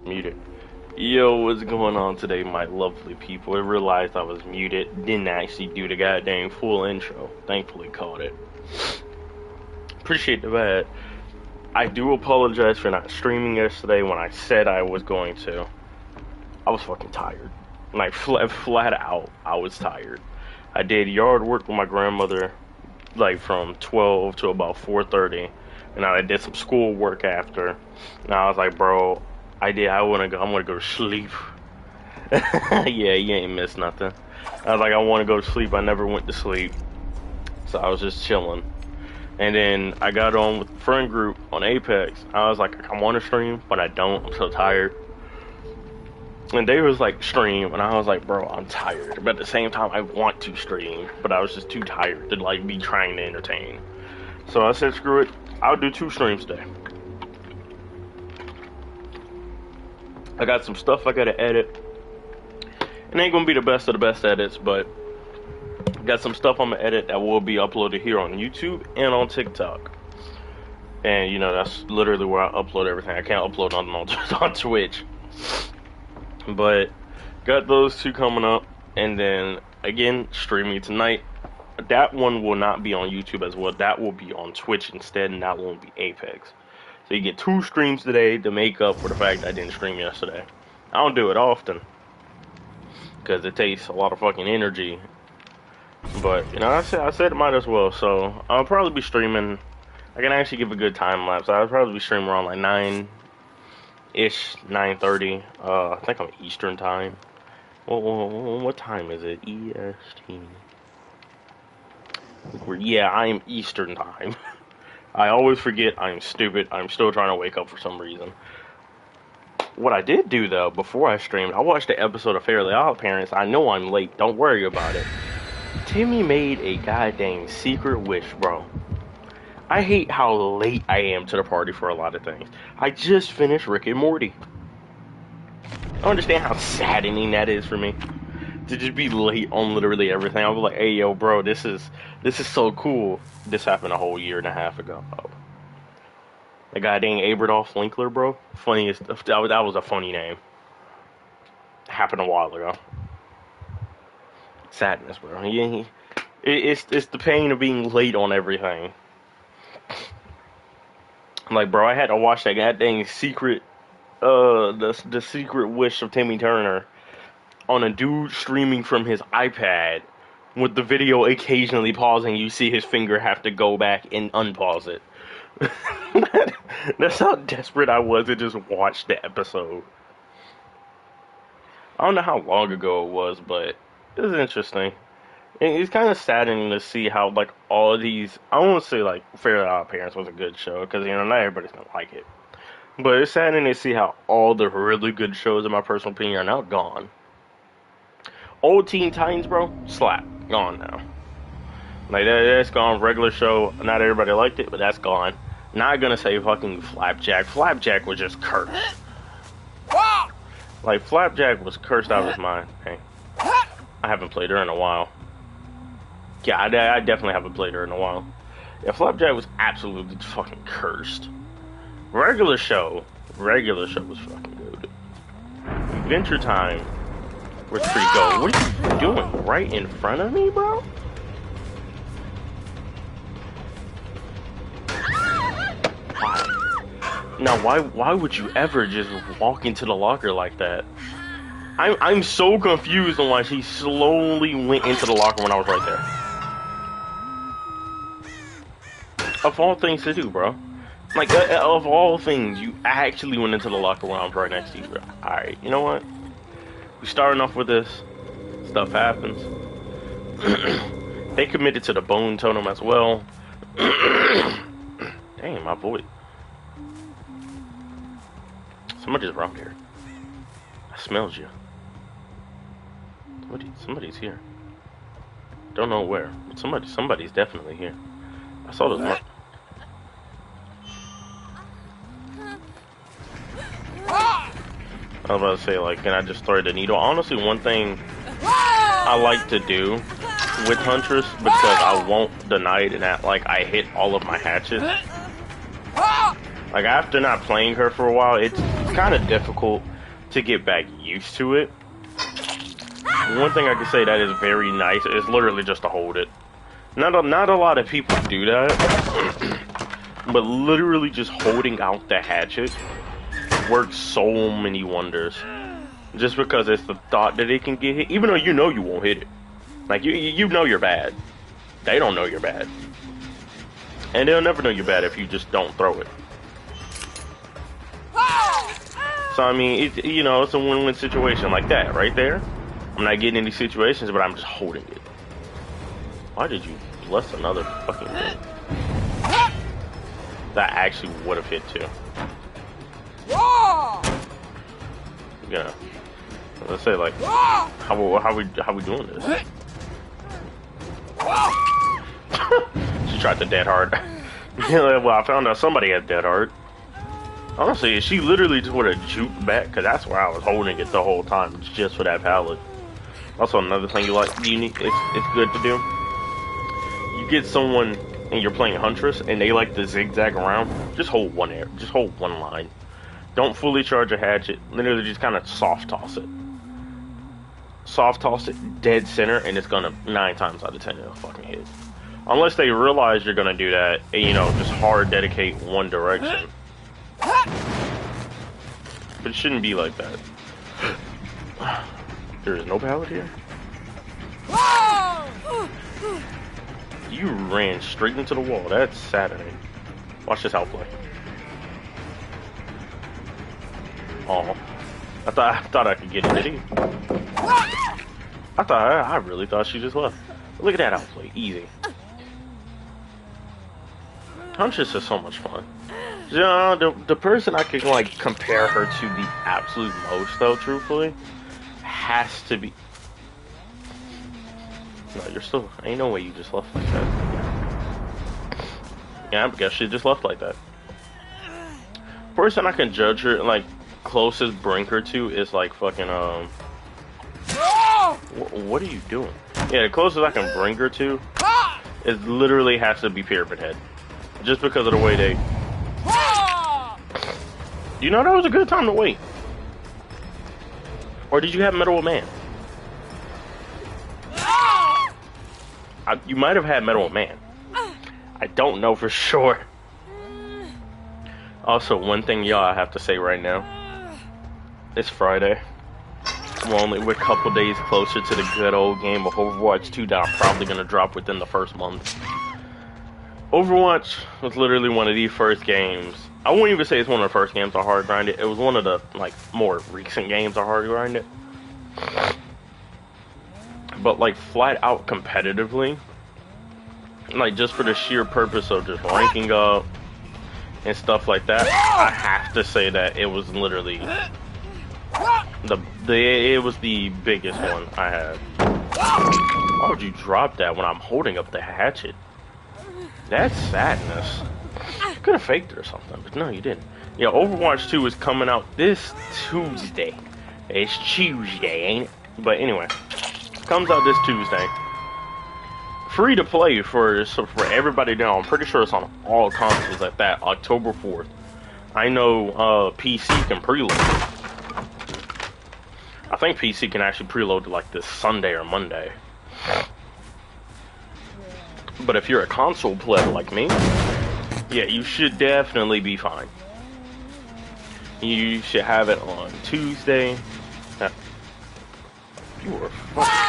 Muted. Yo, what's going on today, my lovely people? I realized I was muted. Didn't actually do the goddamn full intro. Thankfully caught it. Appreciate the bad. I do apologize for not streaming yesterday when I said I was going to. I was fucking tired. Like, flat out, I was tired. I did yard work with my grandmother, like, from 12 to about 4:30. And I did some school work after. And I was like, bro, I'm gonna go to sleep. Yeah, you ain't missed nothing. I was like, I want to go to sleep. I never went to sleep. So I was just chilling. And then I got on with the friend group on Apex. I was like, I want to stream, but I don't. I'm so tired. And they was like, stream. And I was like, bro, I'm tired. But at the same time, I want to stream. But I was just too tired to like be trying to entertain. So I said, screw it. I'll do 2 streams today. I got some stuff I gotta edit. It ain't gonna be the best of the best edits, but I got some stuff I'm gonna edit that will be uploaded here on YouTube and on TikTok. And you know, that's literally where I upload everything. I can't upload on Twitch. But got those 2 coming up, and then again, streaming tonight. That one will not be on YouTube as well. That will be on Twitch instead, and that won't be Apex. So you get 2 streams today to make up for the fact I didn't stream yesterday. I don't do it often, because it takes a lot of fucking energy. But, you know, I said it might as well. So I'll probably be streaming. I can actually give a good time lapse. I'll probably be streaming around like 9-ish, 9:30. I think I'm Eastern time. What time is it? EST. Yeah, I'm Eastern time. I always forget. I'm stupid. I'm still trying to wake up for some reason. What I did do, though, before I streamed, I watched the episode of Fairly Odd Parents. I know I'm late. Don't worry about it. Timmy made a goddamn secret wish, bro. I hate how late I am to the party for a lot of things. I just finished Rick and Morty. I understand how saddening that is for me. To just be late on literally everything. I was like, hey, yo, bro, this is so cool. This happened a whole year and a half ago. Oh. The guy dang Aberdolf Linkler, bro. Funniest. That was a funny name. Happened a while ago. Sadness, bro. It's the pain of being late on everything. Like, bro, I had to watch that goddamn secret, the secret wish of Timmy Turner on a dude streaming from his iPad with the video occasionally pausing. You see his finger have to go back and unpause it. That's how desperate I was to just watch the episode. I don't know how long ago it was, but it was interesting. And it's kind of saddening to see how, like, all of these, I won't say, like, Fairly Odd Parents was a good show, because, you know, not everybody's gonna like it. But it's saddening to see how all the really good shows, in my personal opinion, are now gone. Old Teen Titans, bro, slap. Gone now. Like, that's gone. Regular show, not everybody liked it, but that's gone. Not gonna say fucking Flapjack. Flapjack was just cursed. Like, Flapjack was cursed out of his mind. Hey, I haven't played her in a while. Yeah, I definitely haven't played her in a while. Yeah, Flapjack was absolutely fucking cursed. Regular show was fucking good. Adventure Time was pretty good. What are you doing right in front of me, bro? Why? Now, why would you ever just walk into the locker like that? I'm so confused on why she slowly went into the locker when I was right there. Of all things to do, bro. Like, of all things, you actually went into the locker when I was right next to you, bro. Alright, you know what? We starting off with this. Stuff happens. They committed to the Bone Totem as well. Damn, my voice. Somebody's around here. I smelled you. Somebody's here. Don't know where, but somebody's definitely here. I saw this one. I was about to say, like, can I just throw the needle? Honestly, one thing I like to do with Huntress, because I won't deny it, and that, like, I hit all of my hatchets. Like, after not playing her for a while, it's kind of difficult to get back used to it. One thing I can say that is very nice is literally just to hold it. Not a lot of people do that, but literally just holding out the hatchet works so many wonders. Just because it's the thought that it can get hit, even though you know you won't hit it. Like, you know you're bad. They don't know you're bad. And they'll never know you're bad if you just don't throw it. So, I mean, you know, it's a win-win situation like that, right there. I'm not getting any situations, but I'm just holding it. Why did you bless another fucking thing? That actually would have hit too. Yeah. Let's say, like, how we doing this? She tried to dead hard. Well, I found out somebody had dead hard. Honestly, she literally just would have juked back, because that's where I was holding it the whole time, just for that pallet. Also, another thing it's good to do. You get someone and you're playing Huntress, and they like to zigzag around. Just hold one line. Don't fully charge a hatchet. Literally, just kind of soft toss it. Soft toss it dead center, and it's gonna 9 times out of 10 it'll fucking hit. Unless they realize you're gonna do that, and, you know, just hard dedicate one direction. But it shouldn't be like that. There is no pallet here? You ran straight into the wall. That's saddening. Watch this outplay. Oh, I thought I could get it. Did he? I really thought she just left. Look at that outplay. Easy. Huntress is so much fun. You know, the person I can, like, compare her to the absolute most, though, truthfully, has to be... No, you're still... Ain't no way you just left like that. Yeah, I guess she just left like that. Person I can judge her, like, closest brinker to is, like, fucking, What are you doing? Yeah, the closest I can bring her to is literally has to be Pyramid Head. Just because of the way they... You know, that was a good time to wait. Or did you have Metal Man? You might have had Metal Man. I don't know for sure. Also, one thing y'all I have to say right now. It's Friday. We're a couple days closer to the good old game of Overwatch 2 that I'm probably going to drop within the first month. Overwatch was literally one of the first games. I wouldn't even say it's one of the first games I hard grinded. It was one of the, like, more recent games I hard grinded. But, like, flat out competitively, like, just for the sheer purpose of just ranking up and stuff like that, I have to say that it was literally it was the biggest one I had. Why would you drop that when I'm holding up the hatchet? That's sadness. You could have faked it or something, but no, you didn't. Yeah, Overwatch 2 is coming out this Tuesday. It's Tuesday, ain't it? But anyway, comes out this Tuesday. Free to play for everybody now. I'm pretty sure it's on all consoles at that, October 4th. I know PC can preload. I think PC can actually preload like this Sunday or Monday. But if you're a console player like me, yeah, you should definitely be fine. You should have it on Tuesday. You were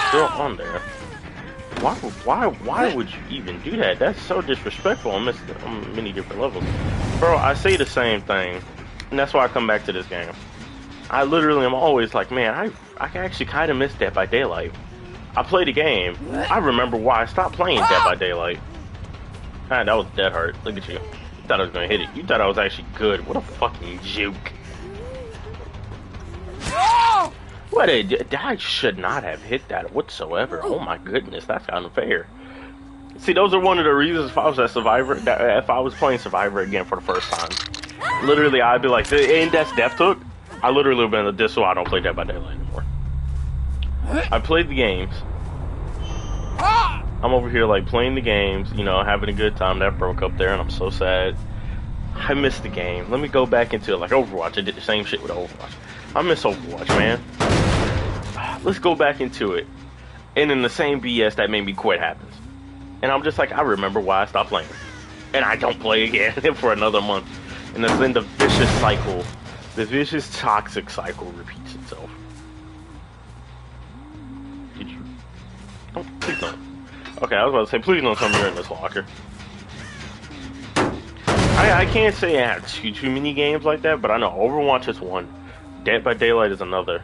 still on there. Why would you even do that? That's so disrespectful on many different levels. Bro, I say the same thing. And that's why I come back to this game. I literally am always like, man, I actually kind of miss Dead by Daylight. I played the game. I remember why I stopped playing Dead by Daylight. Ah, that was dead hard. Look at you. You thought I was going to hit it. You thought I was actually good. What a fucking juke. What I should not have hit that whatsoever. Oh my goodness, that's unfair. See, those are one of the reasons if I was at Survivor, if I was playing Survivor again for the first time. Literally, I'd be like, ain't that Death Took? I literally would have been this, so I don't play Dead by Daylight anymore. I played the games. I'm over here like playing the games, you know, having a good time. That broke up there, and I'm so sad. I miss the game. Let me go back into it like Overwatch. I did the same shit with Overwatch. I miss Overwatch, man. Let's go back into it. And then the same BS that made me quit happens. And I'm just like, I remember why I stopped playing. And I don't play again for another month. And then the vicious cycle, the vicious toxic cycle repeats itself. Did you? Oh, please don't. Okay, I was about to say, please don't tell me you're in this locker. I can't say I have too many games like that, but I know Overwatch is one. Dead by Daylight is another.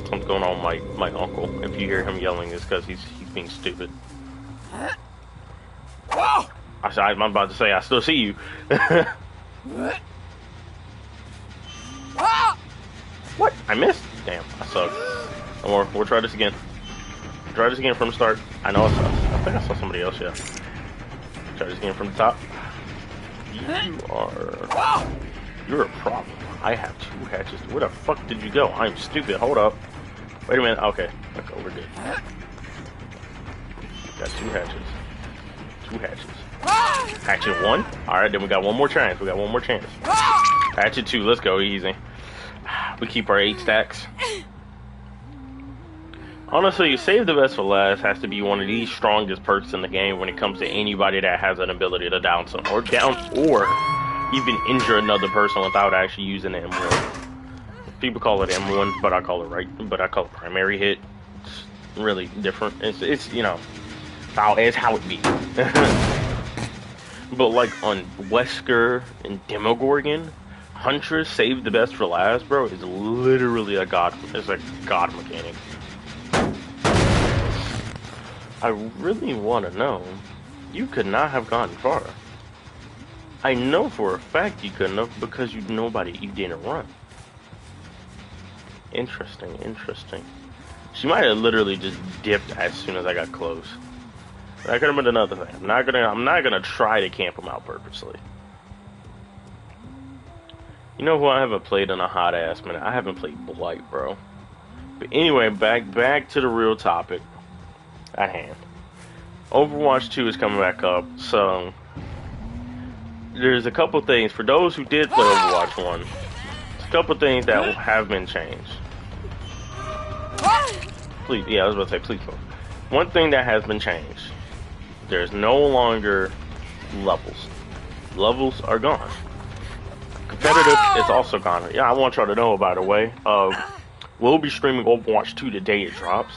Something's going on with my uncle. If you hear him yelling, it's because he's being stupid. I'm about to say, I still see you. What? I missed? Damn, I suck. No more. We'll try this again. Try this again from the start. I know I think I saw somebody else, yeah. Try this again from the top. You're a problem. I have 2 hatches. Where the fuck did you go? I'm stupid. Hold up. Wait a minute. Okay. Okay, we're good. Got 2 hatches. 2 hatches. Hatchet 1. Alright, then we got one more chance. Hatchet 2. Let's go. Easy. We keep our 8 stacks. Honestly, save the best for last has to be one of the strongest perks in the game when it comes to anybody that has an ability to down someone or even injure another person without actually using the M1. People call it M1, but I call it primary hit. It's really different. It's you know, it's how it be. But like on Wesker and Demogorgon, Huntress save the best for last, bro, is literally a god. It's a god mechanic. I really want to know. You could not have gone far. I know for a fact you couldn't have because you didn't run. Interesting. She might have literally just dipped as soon as I got close. That could have been another thing. I'm not gonna try to camp him out purposely. You know who I haven't played in a hot ass minute? I haven't played Blight, bro. But anyway, back to the real topic at hand. Overwatch 2 is coming back up, so there's a couple things for those who did play Overwatch 1. There's a couple things that have been changed. Please, yeah, I was about to say, please don't. One thing that has been changed. There's no longer levels. Levels are gone. Competitive is also gone. Yeah, I want y'all to know, by the way. We'll be streaming Overwatch 2 the day it drops.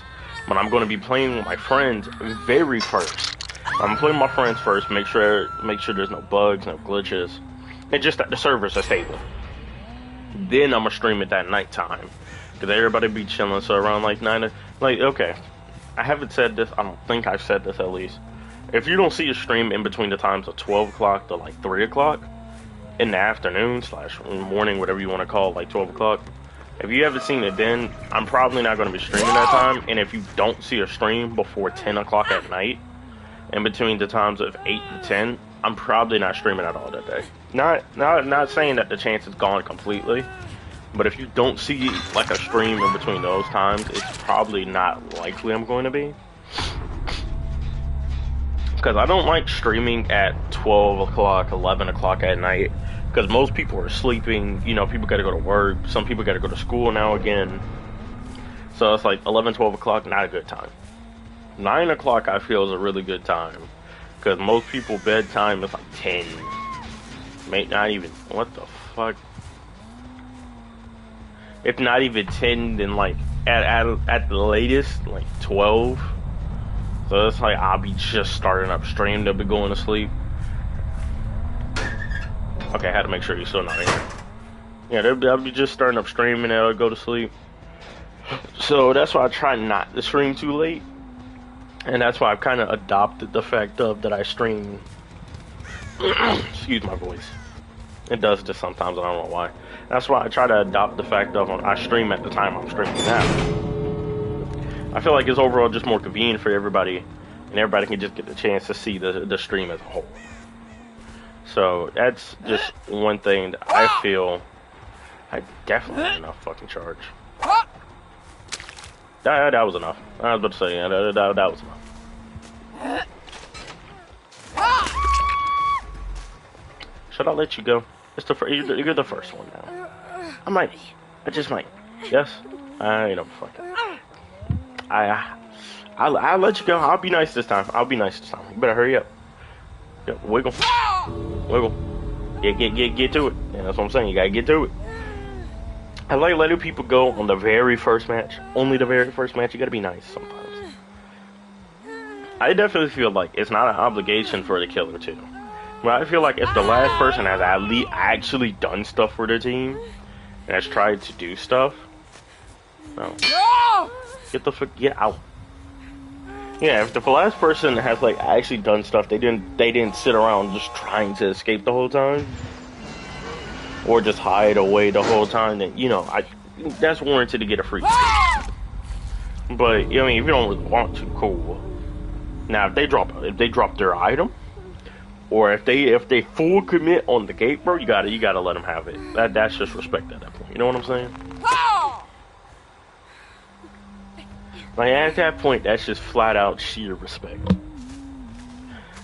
But I'm going to be playing with my friends very first. I'm playing with my friends first, make sure there's no bugs, no glitches, and just that the servers are stable. Then I'm gonna stream it that nighttime, cause everybody be chilling. So around like 9, okay, I haven't said this. I don't think I've said this at least. If you don't see a stream in between the times of 12 o'clock to like 3 o'clock in the afternoon / morning, whatever you want to call it, like 12 o'clock. If you haven't seen it then, I'm probably not going to be streaming that time. And if you don't see a stream before 10 o'clock at night, in between the times of 8 and 10, I'm probably not streaming at all that day. Not saying that the chance is gone completely, but if you don't see like a stream in between those times, it's probably not likely I'm going to be. Because I don't like streaming at 12 o'clock, 11 o'clock at night. Because most people are sleeping, you know, people gotta go to work, some people gotta go to school now again. So it's like 11, 12 o'clock, not a good time. 9 o'clock I feel is a really good time. Because most people bedtime is like 10. May not even, what the fuck? If not even 10, then like at the latest, like 12. So it's like I'll be just starting up stream, they'll be going to sleep. Okay, I had to make sure you're still not here. Yeah, they'll be just starting up stream and they'll go to sleep. So that's why I try not to stream too late. And that's why I've kind of adopted the fact of that I stream. Excuse my voice. It does this sometimes, I don't know why. That's why I try to adopt the fact of I stream at the time I'm streaming now. I feel like it's overall just more convenient for everybody, and everybody can just get the chance to see the stream as a whole. So that's just one thing that I feel I definitely had enough fucking charge. That was enough. I was about to say, that was enough. Should I let you go? It's you're the first one now. I might. I just might. Yes? I know, fuck it. I'll let you go. I'll be nice this time. I'll be nice this time. You better hurry up. Yeah, wiggle. Wiggle. Get to it. Yeah, that's what I'm saying. You gotta get to it. I like letting people go on the very first match. Only the very first match. You gotta be nice sometimes. I definitely feel like it's not an obligation for the killer too. But I feel like if the last person has at least actually done stuff for their team and has tried to do stuff, no. Get out. Yeah, if the last person has like actually done stuff, they didn't sit around just trying to escape the whole time, or just hide away the whole time. Then that's warranted to get a free kill. But I mean, if you don't really want to, cool. Now, if they drop their item, or if they full commit on the gate, bro, you gotta let them have it. That's just respect at that point. You know what I'm saying? Like at that point, that's just flat out sheer respect.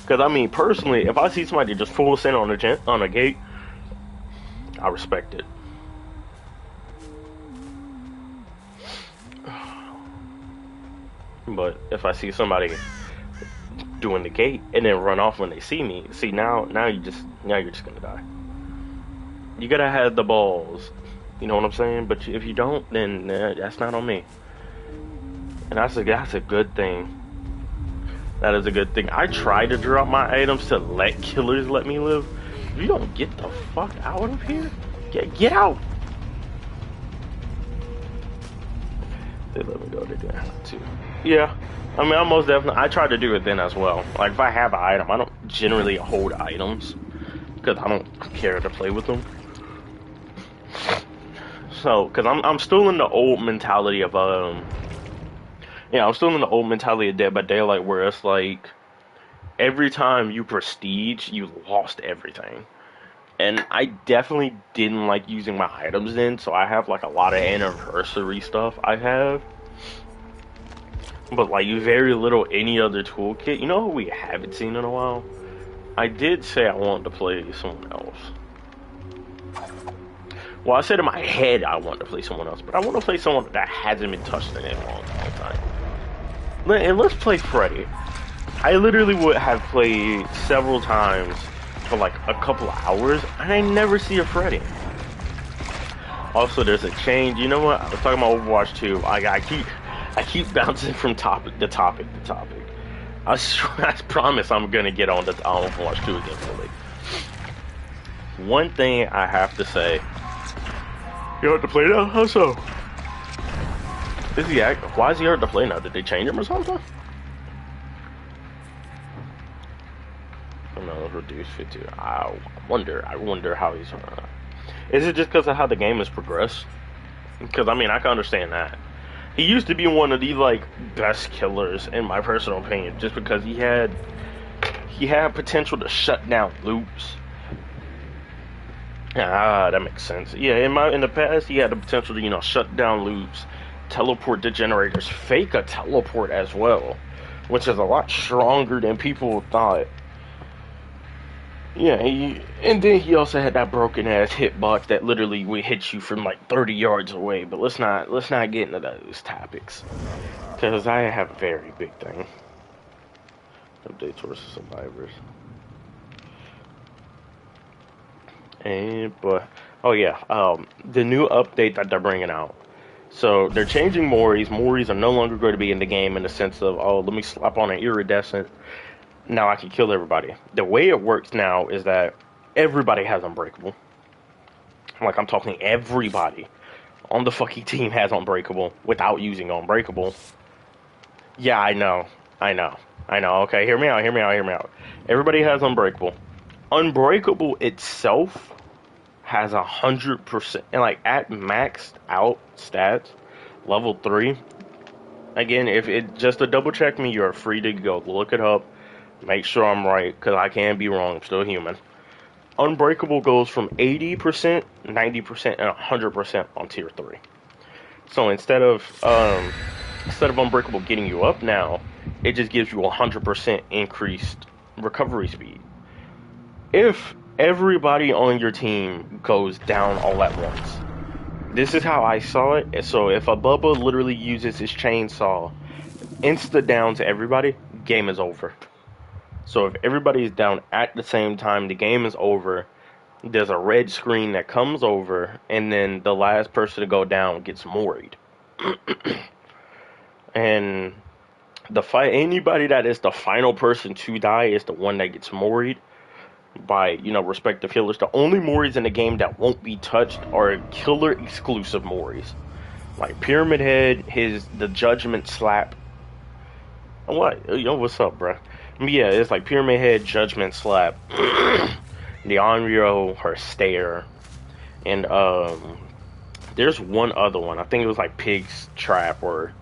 Because I mean, personally, if I see somebody just full send on a gate, I respect it. But if I see somebody doing the gate and then run off when they see me, now you're just gonna die. You gotta have the balls. You know what I'm saying? But if you don't, then that's not on me. And that's a good thing. That is a good thing. I try to drop my items to let killers let me live. If you don't get the fuck out of here, get out. They let me go to there too. Yeah, I mean, I try to do it then as well. Like if I have an item, I don't generally hold items because I don't care to play with them. So, because I'm still in the old mentality of I'm still in the old mentality of Dead by Daylight, where it's like every time you prestige, you lost everything. And I definitely didn't like using my items then, so I have like a lot of anniversary stuff I have. But like very little any other toolkit. You know who we haven't seen in a while? I did say I wanted to play someone else. Well, I said in my head I wanted to play someone else, but I want to play someone that hasn't been touched in a long time. And let's play Freddy. I literally would have played several times for like a couple of hours, and I never see a Freddy. Also, there's a change. You know what? I was talking about Overwatch 2. I keep bouncing from topic to topic to topic. I promise I'm gonna get on Overwatch 2 eventually. One thing I have to say. You have to play now? How so? Why is he hard to play now? Did they change him or something? Oh no, reduced 50. I wonder how he's. Is it just because of how the game has progressed? Because I mean, I can understand that. He used to be one of the like best killers in my personal opinion, just because he had potential to shut down loops. Ah, that makes sense. Yeah, in the past, he had the potential to shut down loops, teleport the generators, fake a teleport as well, which is a lot stronger than people thought. Yeah, and then he also had that broken ass hitbox that literally would hit you from like 30 yards away. But let's not get into those topics, because I have a very big thing. Updates versus survivors. Oh yeah, the new update that they're bringing out. So they're changing Moris. Moris are no longer going to be in the game in the sense of, oh, let me slap on an iridescent. Now I can kill everybody. The way it works now is that everybody has Unbreakable. Like, I'm talking everybody on the fucking team has Unbreakable without using Unbreakable. Yeah, I know. Okay, hear me out. Everybody has Unbreakable. Unbreakable itself has 100%, and like at maxed out stats, level 3. Again, if it just to double check me, you're free to go look it up, make sure I'm right, because I can be wrong, I'm still human. Unbreakable goes from 80%, 90%, and 100% on tier 3. So instead of Unbreakable getting you up now, it just gives you 100% increased recovery speed. If everybody on your team goes down all at once. This is how I saw it. So if a Bubba literally uses his chainsaw, insta down to everybody, game is over. So if everybody is down at the same time, the game is over. There's a red screen that comes over, and then the last person to go down gets moried. And anybody that is the final person to die is the one that gets moried by, respective killers. The only mories in the game that won't be touched are killer exclusive mories. Like Pyramid Head, the Judgment Slap. What? Yo, what's up, bruh? Yeah, it's like Pyramid Head, Judgment Slap, the Onryo, her Stare, and there's one other one. I think it was like Pig's Trap or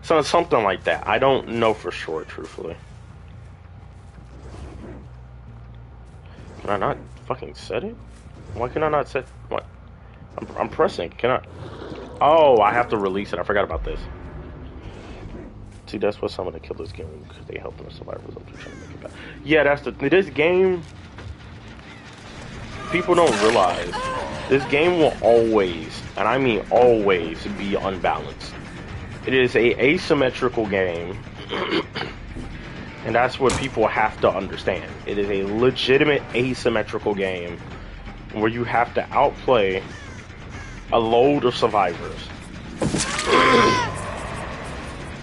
something like that. I don't know for sure, truthfully. Can I not fucking set it? Why can I not set what? I'm pressing. Can I? Oh, I have to release it. I forgot about this. See, that's what some of the killers get because they help the survivors up to trying to make it back. Yeah, this game. People don't realize this game will always, and I mean always, be unbalanced. It is a asymmetrical game. And that's what people have to understand. It is a legitimate asymmetrical game where you have to outplay a load of survivors.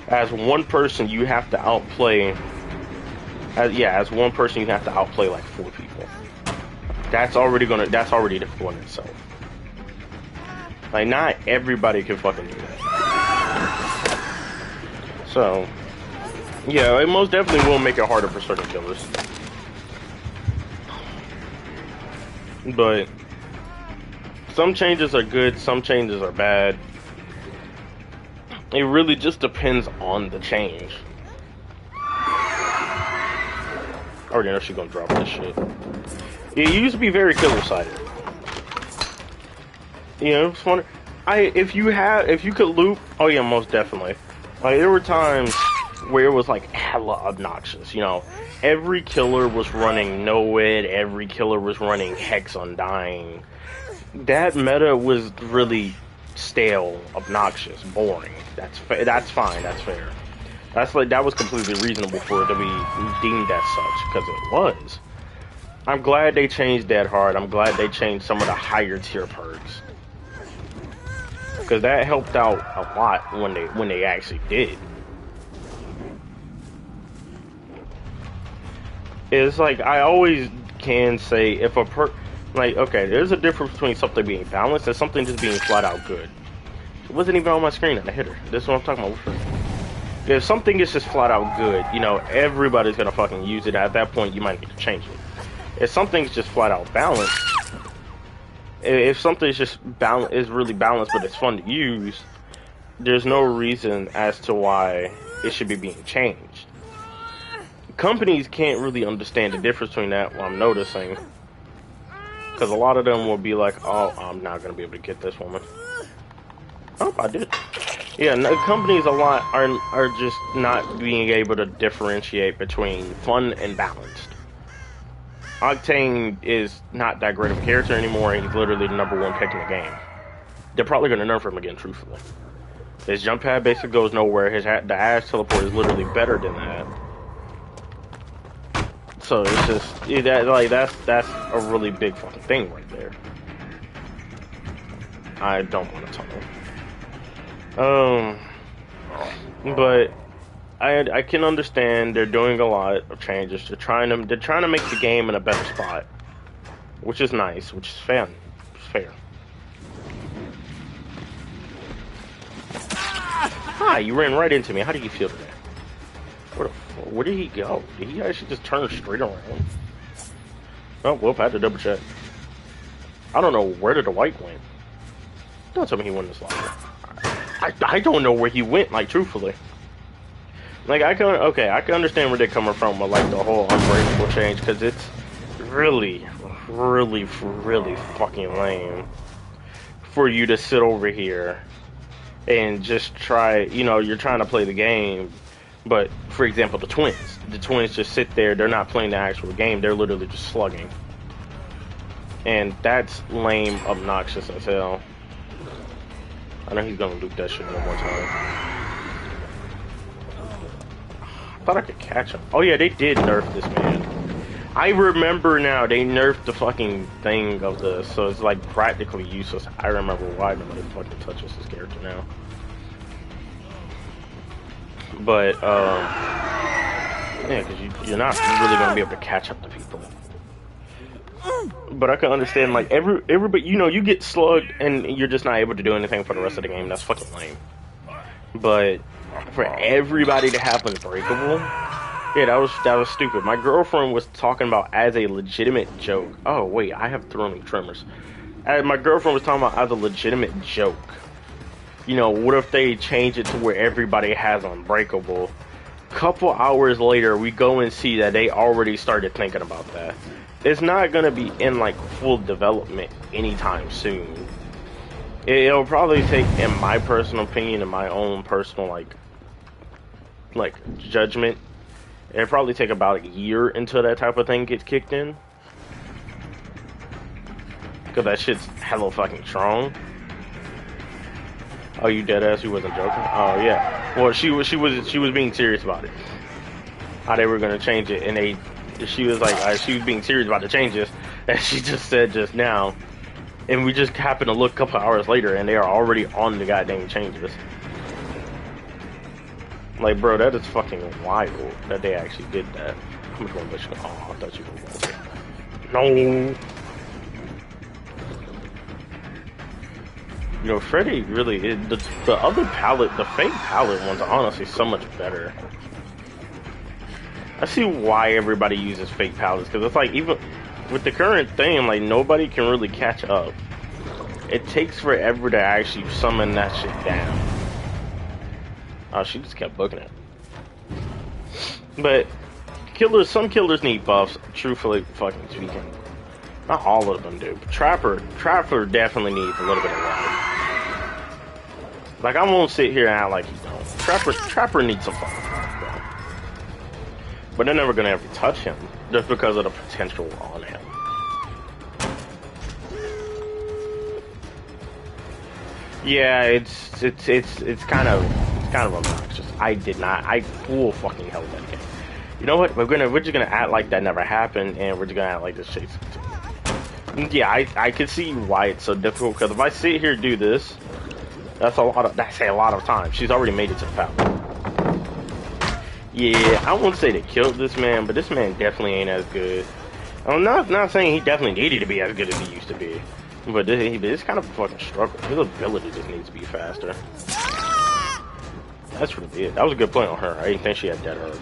As one person, you have to outplay. As one person, you have to outplay like 4 people. That's already difficult in itself. Like, not everybody can fucking do that. So. Yeah, it most definitely will make it harder for certain killers. But some changes are good, some changes are bad. It really just depends on the change. I already know she's gonna drop this shit. It used to be very killer-sided. It's funny. If you could loop, oh yeah, most definitely. Like, there were times where it was like hella obnoxious, every killer was running Noed, every killer was running Hex Undying. That meta was really stale, obnoxious, boring. That's fine, that's fair. That was completely reasonable for it to be deemed as such, because it was. I'm glad they changed Dead Hard. I'm glad they changed some of the higher tier perks, because that helped out a lot when they actually did. It's like, I always can say, if a okay, there's a difference between something being balanced and something just being flat out good. It wasn't even on my screen and I hit her. This is what I'm talking about. If something is just flat out good, everybody's gonna fucking use it. At that point, you might need to change it. If something's just flat out balanced, if something's just is really balanced but it's fun to use, there's no reason as to why it should be being changed. Companies can't really understand the difference between that, what I'm noticing. Because a lot of them will be like, oh, I'm not going to be able to get this woman. Oh, I did. Yeah, companies a lot are just not being able to differentiate between fun and balanced. Octane is not that great of a character anymore, and he's literally the #1 pick in the game. They're probably going to nerf him again, truthfully. His jump pad basically goes nowhere. The Ash teleport is literally better than that. So it's just that's a really big fucking thing right there. I don't want to tunnel. But I can understand they're doing a lot of changes. They're trying to make the game in a better spot, which is nice, which is fair. It's fair. Hi, you ran right into me. How do you feel today? Where did he go? Did he actually just turn straight around? Oh, whoop, I had to double check. I don't know where the white went. Don't tell me he went this long. I don't know where he went, like, truthfully. Like, I can understand where they're coming from with, like, the whole Unbreakable change, because it's really, really, really fucking lame for you to sit over here and just try, you're trying to play the game. But, for example, the twins just sit there, they're not playing the actual game, they're literally just slugging. And that's lame, obnoxious as hell. I know he's gonna loop that shit one more time. I thought I could catch him. Oh yeah, they did nerf this man. I remember now, they nerfed the fucking thing of this, so it's like practically useless. I remember why nobody fucking touches this character now. But, yeah, because you're not really gonna be able to catch up to people. But I can understand, like, everybody, you know, you get slugged and you're just not able to do anything for the rest of the game. That's fucking lame. But for everybody to have Unbreakable, yeah, that was stupid. My girlfriend was talking about as a legitimate joke. Oh wait, I have throbbing tremors. My girlfriend was talking about as a legitimate joke. You know, what if they change it to where everybody has Unbreakable? Couple hours later, we go and see that they already started thinking about that. It's not gonna be in like full development anytime soon. It'll probably take, in my personal opinion, in my own personal like judgment, it'll probably take about a year until that type of thing gets kicked in. Cause that shit's hella fucking strong. Oh, you dead ass? You wasn't joking? Oh yeah. Well, she was being serious about it. How they were gonna change it, and she was like, she was being serious about the changes that she just said just now, and we just happened to look a couple hours later, and they are already on the goddamn changes. Like, bro, that is fucking wild that they actually did that. I'm just gonna let you know. Oh, I thought you were going to. No. You know, Freddy really is, the other palette, the fake palette ones are honestly so much better. I see why everybody uses fake palettes, because it's like, even with the current thing, like, nobody can really catch up. It takes forever to actually summon that shit down. Oh, she just kept booking it. But some killers need buffs, truthfully fucking speaking. Not all of them do. But Trapper definitely needs a little bit of love. Like, I won't sit here and act like he don't. Trapper needs some fucking love, bro. But they're never gonna ever touch him just because of the potential on him. Yeah, it's kind of obnoxious. I full fucking hell that game. You know what? We're just gonna act like that never happened, and we're just gonna act like this shit's. Yeah, I can see why it's so difficult, because if I sit here and do this, that's a lot of time. She's already made it to the fountain. Yeah, I won't say they killed this man, but this man definitely ain't as good. I'm not saying he definitely needed to be as good as he used to be, but this kind of a fucking struggle. His ability just needs to be faster. That's really it. That was a good point on her. I didn't think she had dead hurt.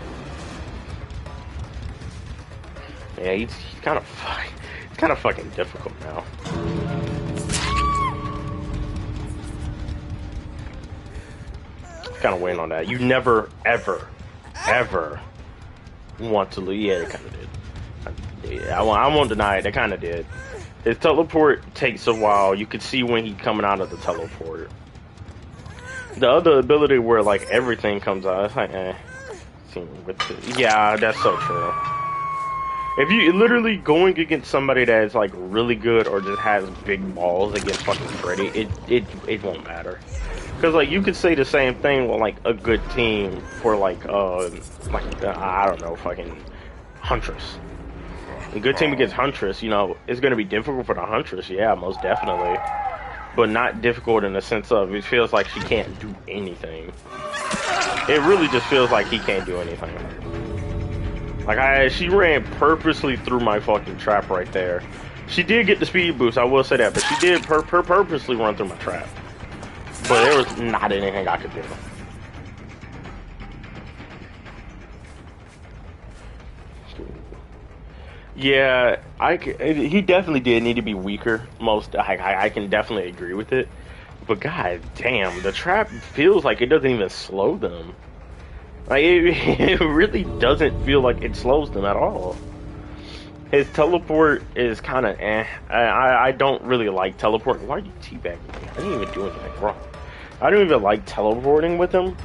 Yeah, he's kind of fucking difficult now. Kind of waiting on that. You never ever want to lose. Yeah, they kind of did. Yeah, I won't deny it. They kind of did. His teleport takes a while. You can see when he's coming out of the teleport. The other ability where like everything comes out, it's like, yeah, that's so true. If you literally going against somebody that is like really good or just has big balls against fucking Freddy, it won't matter. Cause like you could say the same thing with like a good team for like I don't know, fucking Huntress. A good team against Huntress, you know, it's gonna be difficult for the Huntress, yeah, most definitely. But not difficult in the sense of it feels like she can't do anything. It really just feels like he can't do anything. Like she ran purposely through my fucking trap right there. She did get the speed boost, I will say that, but she did purposely run through my trap. But there was not anything I could do. Yeah, he definitely did need to be weaker. I can definitely agree with it. But god damn, the trap feels like it doesn't even slow them. Like it really doesn't feel like it slows them at all. His teleport is kind of eh. I don't really like teleporting. Why are you teabagging me? I didn't even do anything wrong. I don't even like teleporting with him.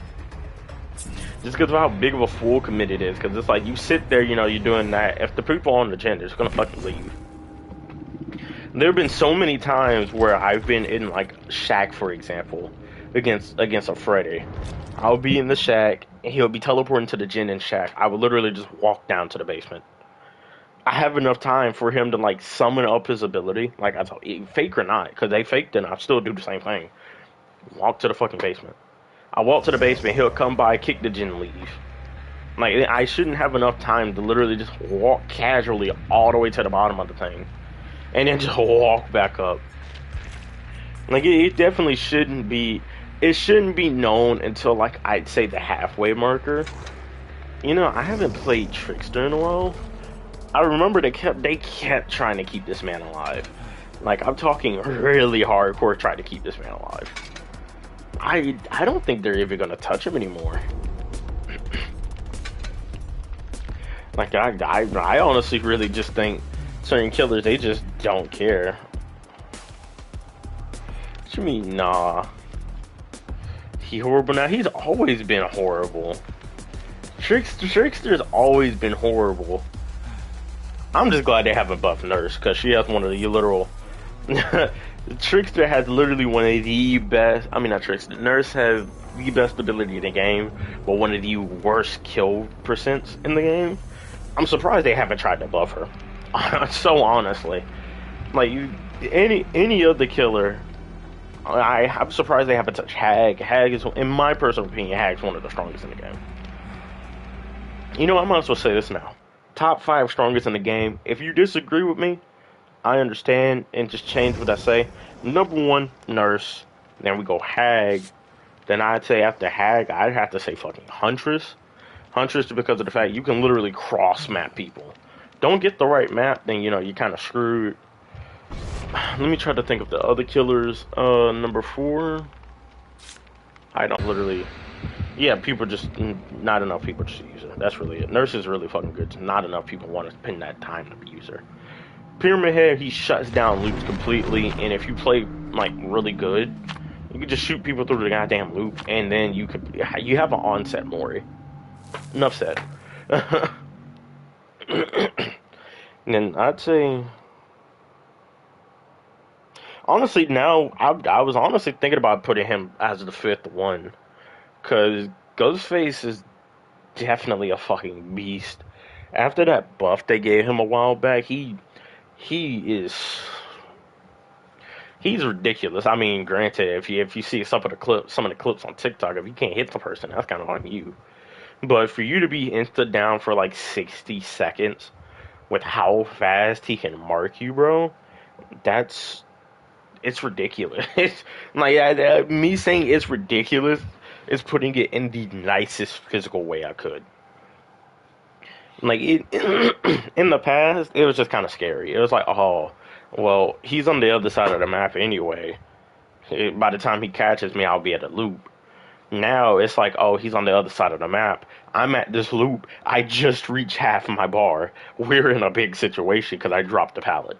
Just because of how big of a fool commit it is. Because it's like, you sit there, you know, you're doing that. If the people on the gen, they're just going to fucking leave. There have been so many times where I've been in like shack, for example, against a Freddy. I'll be in the shack, and he'll be teleporting to the Jinn in shack. I would literally just walk down to the basement. I have enough time for him to like summon up his ability, like I told you, fake or not, because they faked and I still do the same thing. Walk to the fucking basement. I walk to the basement, he'll come by, kick the Jinn, leave. Like, I shouldn't have enough time to literally just walk casually all the way to the bottom of the thing. And then just walk back up. Like, it definitely shouldn't be... It shouldn't be known until, like, I'd say the halfway marker. You know, I haven't played Trickster in a while. I remember they kept trying to keep this man alive. Like, I'm talking really hardcore trying to keep this man alive. I don't think they're even gonna touch him anymore. Like, I honestly really just think certain killers, they just don't care. What you mean, nah? He horrible now? He's always been horrible. Trickster's always been horrible. I'm just glad they haven't buffed Nurse, because she has one of the literal... Trickster has literally one of the best... I mean, not Trickster. Nurse has the best ability in the game, but one of the worst kill percents in the game. I'm surprised they haven't tried to buff her. So honestly, like any other killer, I'm surprised they haven't touched Hag. Hag is, in my personal opinion, Hag's one of the strongest in the game. You know, I might as well say this now. Top 5 strongest in the game. If you disagree with me, I understand and just change what I say. Number 1, Nurse. Then we go Hag. Then I'd say after Hag, I'd have to say fucking Huntress. Huntress because of the fact you can literally cross map people. Don't get the right map, then you know you're kind of screwed. Let me try to think of the other killers. Number 4. I don't literally. Yeah, people just not enough people just use her. That's really it. Nurse is really fucking good. Not enough people want to spend that time to use her. Pyramid Head, he shuts down loops completely, and if you play like really good, you can just shoot people through the goddamn loop, and then you have an onset Mori. Enough said. And then I'd say, honestly, now I was honestly thinking about putting him as the 5th one, cause Ghostface is definitely a fucking beast. After that buff they gave him a while back, he's ridiculous. I mean, granted, if you see some of the clips on TikTok, if you can't hit the person, that's kind of on you. But for you to be insta down for like 60 seconds with how fast he can mark you, bro, it's ridiculous. Like, me saying it's ridiculous is putting it in the nicest physical way I could. Like, in the past, it was just kind of scary. It was like, oh, well, he's on the other side of the map anyway. By the time he catches me, I'll be at a loop. Now it's like, oh, he's on the other side of the map. I'm at this loop. I just reached half my bar. We're in a big situation because I dropped the pallet.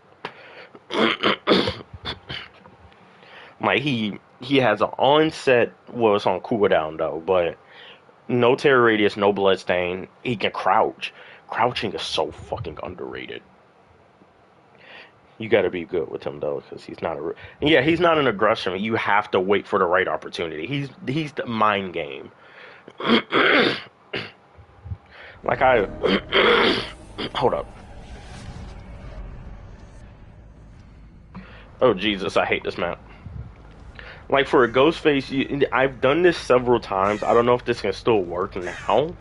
Like, he has an onset. Well, it's on cooldown though, but no terror radius, no bloodstain. He can crouch. Crouching is so fucking underrated. You gotta be good with him though, because he's not he's not an aggressor. You have to wait for the right opportunity. He's the mind game. Like hold up. Oh Jesus, I hate this map. Like for a Ghostface, I've done this several times. I don't know if this can still work now.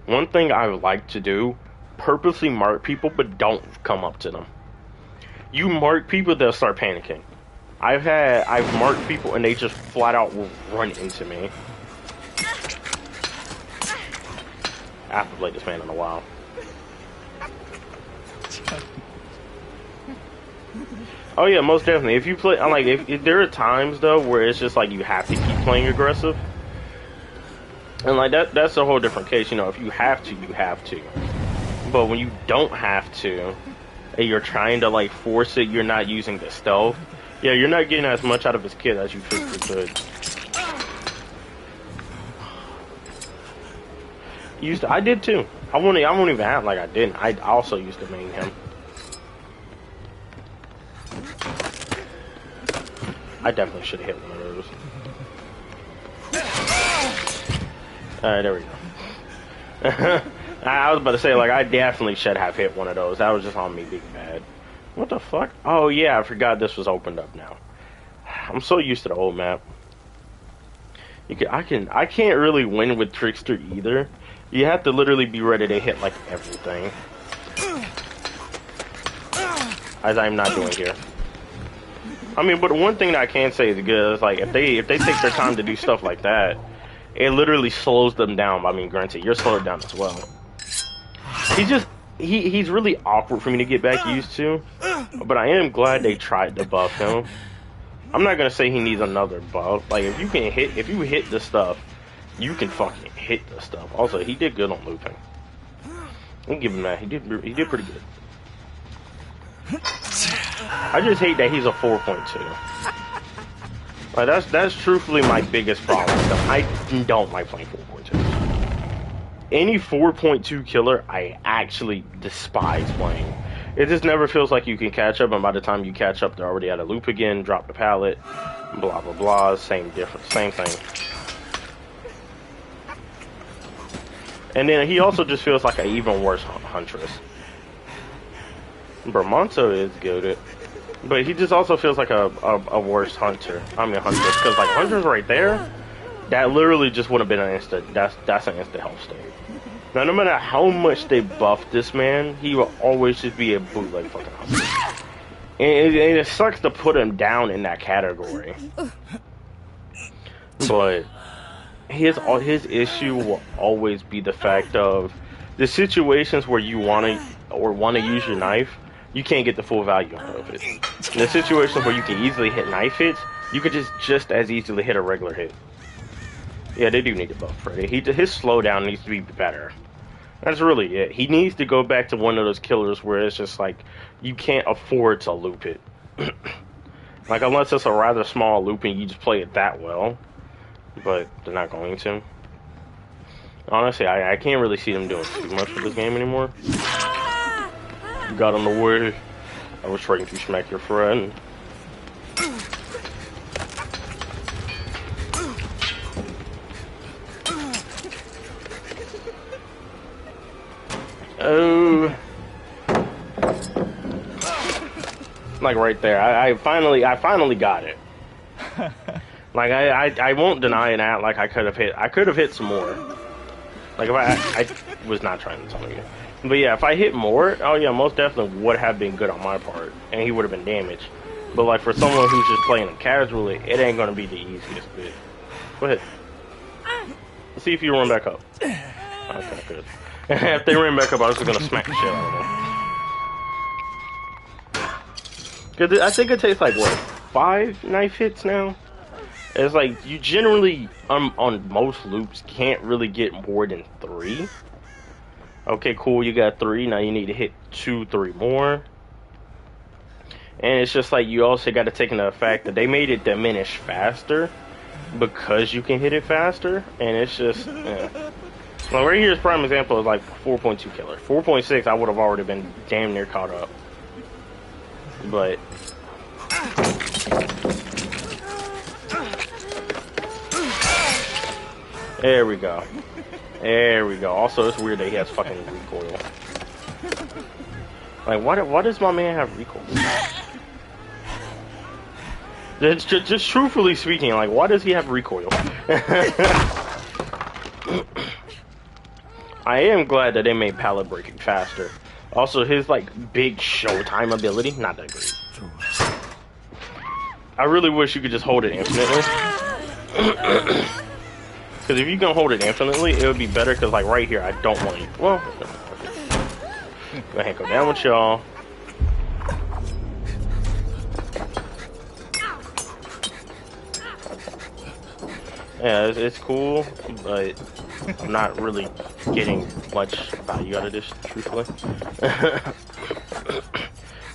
One thing I would like to do, purposely mark people, but don't come up to them. You mark people, they'll start panicking. I've marked people and they just flat out will run into me. I haven't played this man in a while. Oh yeah, most definitely. If you play, like, if there are times though where it's just like you have to keep playing aggressive, and like that's a whole different case. You know, if you have to, you have to. But when you don't have to, and you're trying to like force it, you're not using the stealth. Yeah, you're not getting as much out of his kid as you physically could. I did too. I won't even act like I didn't. I also used to main him. I definitely should have hit one of those. Alright, there we go. I was about to say, like, I definitely should have hit one of those. That was just on me being bad. What the fuck? Oh, yeah, I forgot this was opened up now. I'm so used to the old map. I can't really win with Trickster either. You have to literally be ready to hit, like, everything. As I'm not doing here. I mean, but one thing that I can say is good is, like, if they take their time to do stuff like that, it literally slows them down. I mean, granted, you're slowed down as well. He's really awkward for me to get back used to, but I am glad they tried to buff him. I'm not gonna say he needs another buff. Like, if you hit the stuff, you can fucking hit the stuff. Also, he did good on looping. I'll give him that. He did pretty good. I just hate that he's a 4.2. Like, that's truthfully my biggest problem. I don't like playing 4.2. Any 4.2 killer, I actually despise playing. It just never feels like you can catch up, and by the time you catch up, they're already at a loop again, drop the pallet, blah blah blah, same thing. And then he also just feels like an even worse huntress. Bermonto is good, but he just also feels like a worse hunter. I mean huntress, because like Hunter's right there, that literally just would have been an instant. That's an instant health state. Now, no matter how much they buff this man, he will always just be a bootleg fucking hunter. And it sucks to put him down in that category. But his issue will always be the fact of the situations where you want to use your knife, you can't get the full value out of it. In the situations where you can easily hit knife hits, you could just as easily hit a regular hit. Yeah, they do need to buff Freddy. His slowdown needs to be better. That's really it. He needs to go back to one of those killers where it's just like, you can't afford to loop it. Like, unless it's a rather small loop and you just play it that well. But they're not going to. Honestly, I can't really see them doing too much with this game anymore. You got on the way. I was trying to smack your friend. Oh, like right there. I finally got it. Like I won't deny that. Like I could have hit some more. Like if I was not trying to tell you, but yeah, if I hit more, oh yeah, most definitely would have been good on my part, and he would have been damaged. But like for someone who's just playing him casually, it ain't gonna be the easiest bit. Go ahead. Let's see if you run back up. Okay, good. If they ran back up, I was just gonna smack the shit out of them. Cause I think it takes like what, 5 knife hits now. It's like you generally on most loops can't really get more than 3. Okay, cool. You got 3. Now you need to hit 2, 3 more. And it's just like you also got to take into the fact that they made it diminish faster because you can hit it faster, and it's just. Well, right here's prime example is like 4.2 killer. 4.6, I would have already been damn near caught up. But there we go. There we go. Also, it's weird that he has fucking recoil. Like, why does my man have recoil? Just truthfully speaking, like, why does he have recoil? I am glad that they made pallet breaking faster. Also, his, like, big showtime ability, not that great. I really wish you could just hold it infinitely. Because if you can hold it infinitely, it would be better, because, like, right here, I don't want to... Well, go ahead, go down with y'all. Yeah, it's cool, but I'm not really getting much value out of this, truthfully.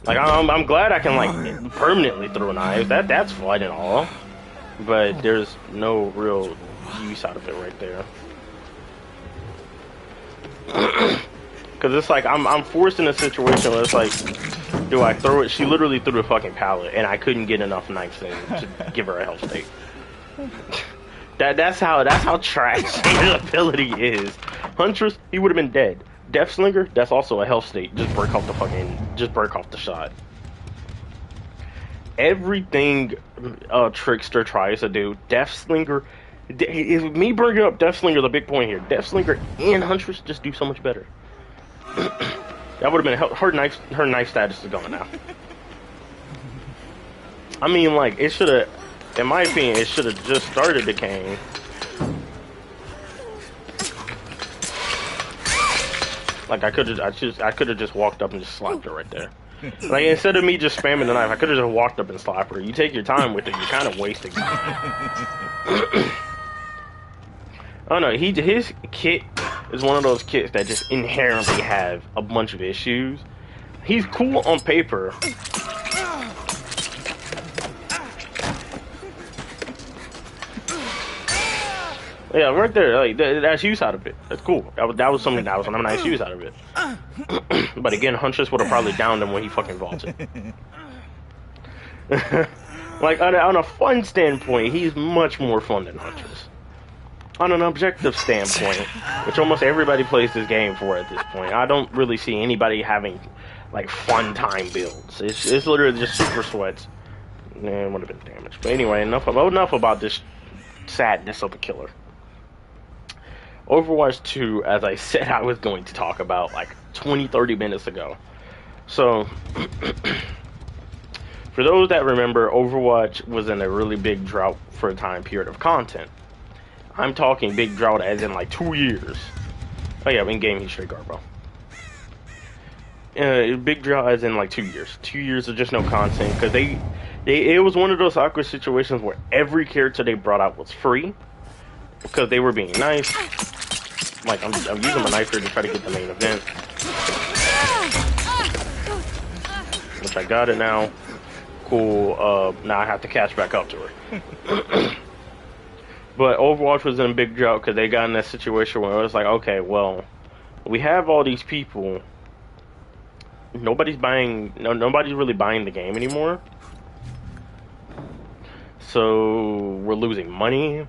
Like, I'm glad I can, like, permanently throw knives. That's fun and all. But there's no real use out of it right there. Because it's like, I'm forced in a situation where it's like, do I throw it? She literally threw the fucking pallet, and I couldn't get enough knives in to give her a health state. That's how trash his ability is. Huntress, he would have been dead. Deathslinger, that's also a health state. Just break off the shot. Everything Trickster tries to do, Deathslinger. Me bringing up Deathslinger, the big point here. Deathslinger and Huntress just do so much better. That would have been her knife status is gone now. I mean, like, it should have, in my opinion, it should have just started decaying. Like, I could have just walked up and just slapped her right there. Like, instead of me just spamming the knife, I could have just walked up and slapped her. You take your time with it, you're kind of wasting time. Oh no, his kit is one of those kits that just inherently have a bunch of issues. He's cool on paper. Yeah, right there, like that's use out of it. That's cool. That was something that was a nice use out of it. But again, Huntress would have probably downed him when he fucking vaulted. Like on a fun standpoint, he's much more fun than Huntress. On an objective standpoint, which almost everybody plays this game for at this point, I don't really see anybody having like fun time builds. It's literally just super sweats. It would have been damaged. But anyway, enough about this sadness of a killer. Overwatch 2, as I said I was going to talk about like 20-30 minutes ago. So, for those that remember, Overwatch was in a really big drought for a time period of content. I'm talking big drought as in like 2 years. Oh yeah, in-game he's straight Garbo. Big drought as in like 2 years. 2 years of just no content, because it was one of those awkward situations where every character they brought out was free. Because they were being nice. Like, I'm using my knife here to try to get the main event. Which I got it now. Cool. Now I have to catch back up to her. But Overwatch was in a big drought because they got in that situation where it was like, okay, well, we have all these people. Nobody's really buying the game anymore. So we're losing money.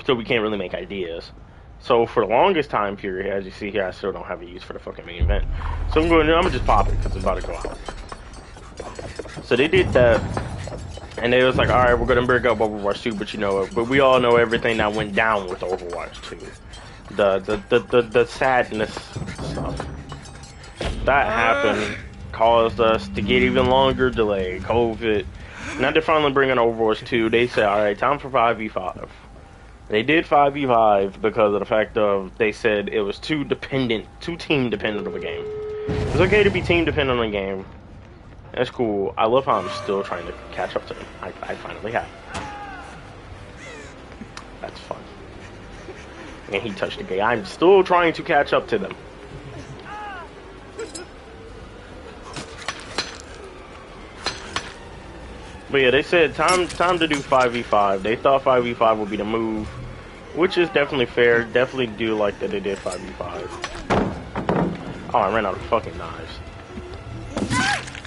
So we can't really make ideas. So for the longest time period, as you see here, I still don't have a use for the fucking main event. So I'm gonna just pop it because it's about to go out. So they did that, and they was like, all right, we're gonna bring up Overwatch 2, but we all know everything that went down with Overwatch 2. The sadness stuff that happened caused us to get even longer delay. COVID. Now they're finally bringing Overwatch 2. They said, all right, time for 5v5. They did 5v5 because of the fact of they said it was too team dependent of a game. It's okay to be team dependent on a game. That's cool. I love how I'm still trying to catch up to them. I finally have. That's fun. And he touched the gate. I'm still trying to catch up to them. But yeah, they said time to do 5v5. They thought 5v5 would be the move, which is definitely fair. Definitely do like that they did 5v5. Oh, I ran out of fucking knives.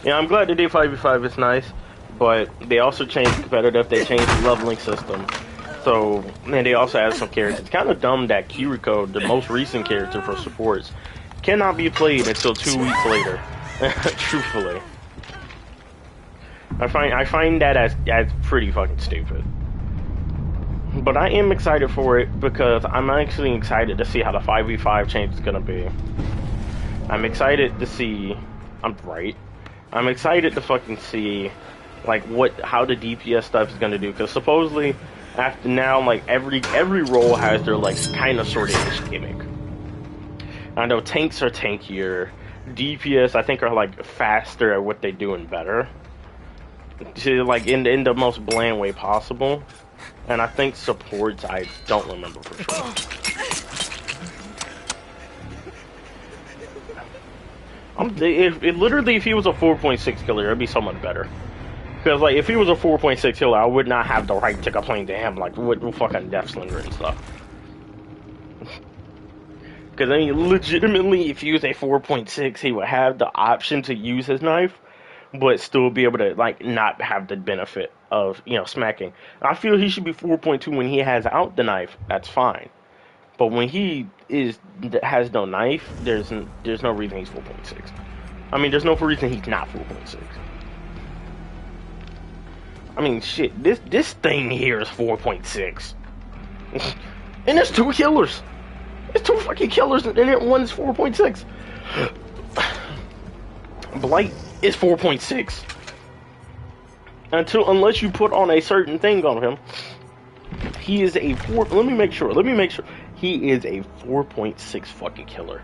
Yeah, I'm glad they did 5v5. It's nice, but they also changed competitive. They changed the leveling system. So, and they also added some characters. It's kind of dumb that Kiriko, the most recent character for supports, cannot be played until 2 weeks later. Truthfully. I find that as pretty fucking stupid. But I am excited for it because I'm actually excited to see how the 5v5 change is gonna be. I'm excited to see. I'm excited to fucking see like how the DPS stuff is gonna do, because supposedly after now, like every role has their like kind of sort of gimmick. I know tanks are tankier. DPS I think are like faster at what they do and better. To like in the most bland way possible, and I think supports I don't remember for sure. Literally if he was a 4.6 killer, it'd be so much better. Because like if he was a 4.6 killer, I would not have the right to complain to him like with fucking Deathslinger and stuff. Because I mean, legitimately, if he was a 4.6, he would have the option to use his knife. but still be able to like not have the benefit of smacking. I feel he should be 4.2 when he has out the knife. That's fine, but when he has no knife, there's no reason he's 4.6. I mean, there's no reason he's not 4.6. I mean, shit, this thing here is 4.6. And there's 2 killers. There's 2 fucking killers, and then one's 4.6. Blight is 4.6. Unless you put on a certain thing on him, he is a 4. Let me make sure. He is a 4.6 fucking killer.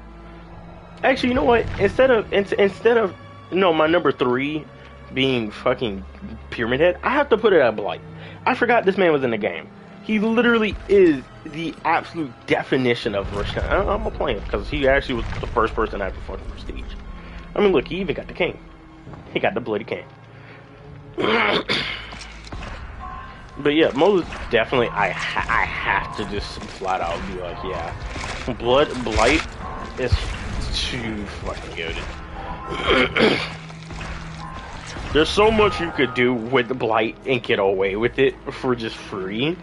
Actually, you know what? Instead of my number 3 being fucking Pyramid Head, I have to put it at Blight. I forgot this man was in the game. He literally is the absolute definition of Roshan. I'm gonna play him because he actually was the first person to have the fucking prestige. I mean, look, he even got the king. He got the bloody king. But yeah, most definitely, I have to just flat out be like, yeah, Blight is too fucking good. There's so much you could do with the Blight and get away with it for just free.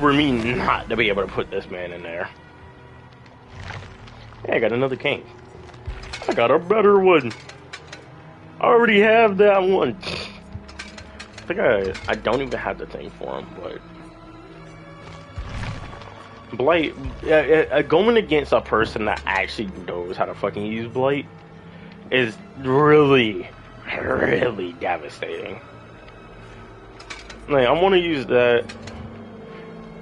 For me not to be able to put this man in there. Hey, I got another king. I got a better one. I already have that one. I think I don't even have the thing for him, but Blight, going against a person that actually knows how to fucking use Blight is really, really devastating. Like, I want to use that,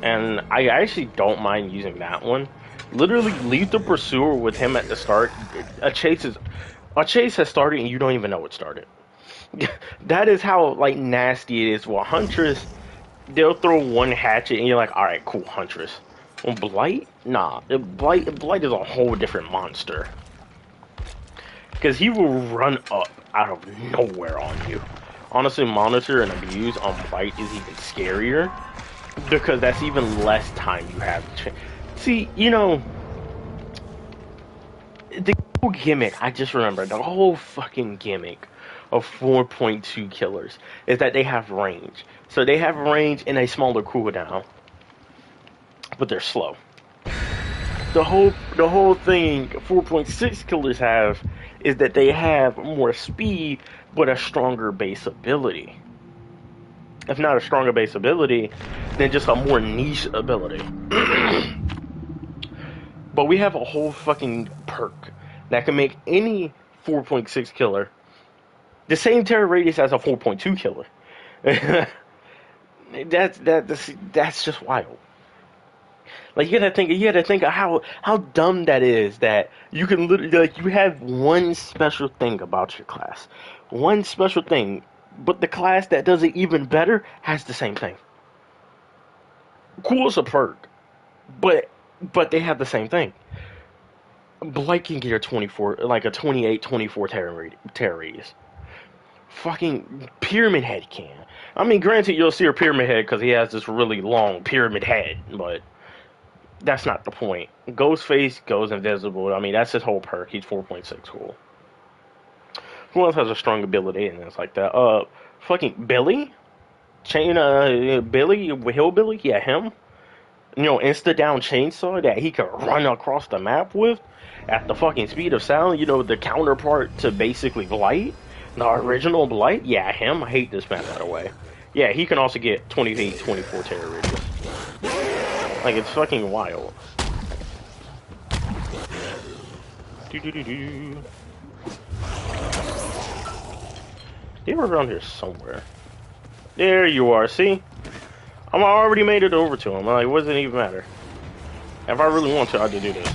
and I actually don't mind using that one. Literally, leave the pursuer with him at the start. A chase has started and you don't even know it started. That is how like nasty it is. Well, Huntress, they'll throw one hatchet and you're like, all right, cool, Huntress. Well, Blight, nah, Blight is a whole different monster. Because he will run up out of nowhere on you. Honestly, Monitor and Abuse on Blight is even scarier because that's even less time you have to change. See, the whole gimmick, I just remember, the whole fucking gimmick of 4.2 killers is that they have range. So they have range and a smaller cooldown, but they're slow. The whole thing 4.6 killers have is that they have more speed, but a stronger base ability. If not a stronger base ability, then just a more niche ability. But we have a whole fucking perk that can make any 4.6 killer the same terror radius as a 4.2 killer. That's just wild. Like, you gotta think of how dumb that is, that you can literally, like, you have one special thing about your class. One special thing, but the class that does it even better has the same thing. Cool as a perk, but they have the same thing. Blight can get a 24, like a 28, 24 terror radius. Fucking Pyramid Head can. I mean, granted, you'll see a Pyramid Head because he has this really long pyramid head, but that's not the point. Ghostface goes invisible. I mean, that's his whole perk. He's 4.6 cool. Who else has a strong ability and it's like that? Fucking Billy? Billy? Hillbilly? Yeah, him. Insta down chainsaw that he can run across the map with at the fucking speed of sound. The counterpart to basically Blight. The original Blight. Yeah, him. I hate this man, by the way. Yeah, he can also get 28, 24 terror radius. Like, it's fucking wild. They were around here somewhere. There you are, see? I already made it over to him. Like, what does it even matter? If I really want to, I'll just do this.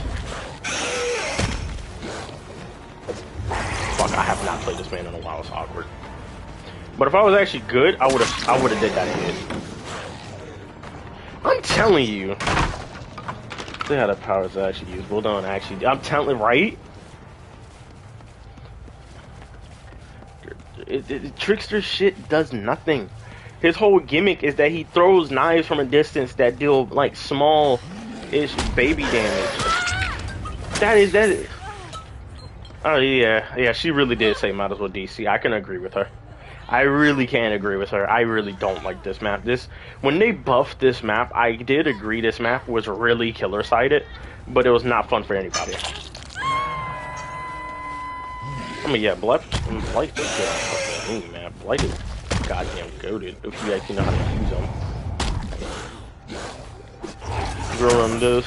Fuck, I have not played this man in a while. It's awkward. But if I was actually good, I would have did that hit. I'm telling you. See how the powers are actually usable. Don't actually. I'm telling, right? Trickster shit does nothing. His whole gimmick is that he throws knives from a distance that deal like small-ish baby damage. That is. Oh yeah, she really did say might as well DC. I can agree with her. I really can agree with her. I really don't like this map. When they buffed this map, I did agree this map was really killer sided, but it was not fun for anybody. I mean, yeah, Blight's good on fucking any map. Blight is goddamn goated if you actually know how to use them. Girl on this.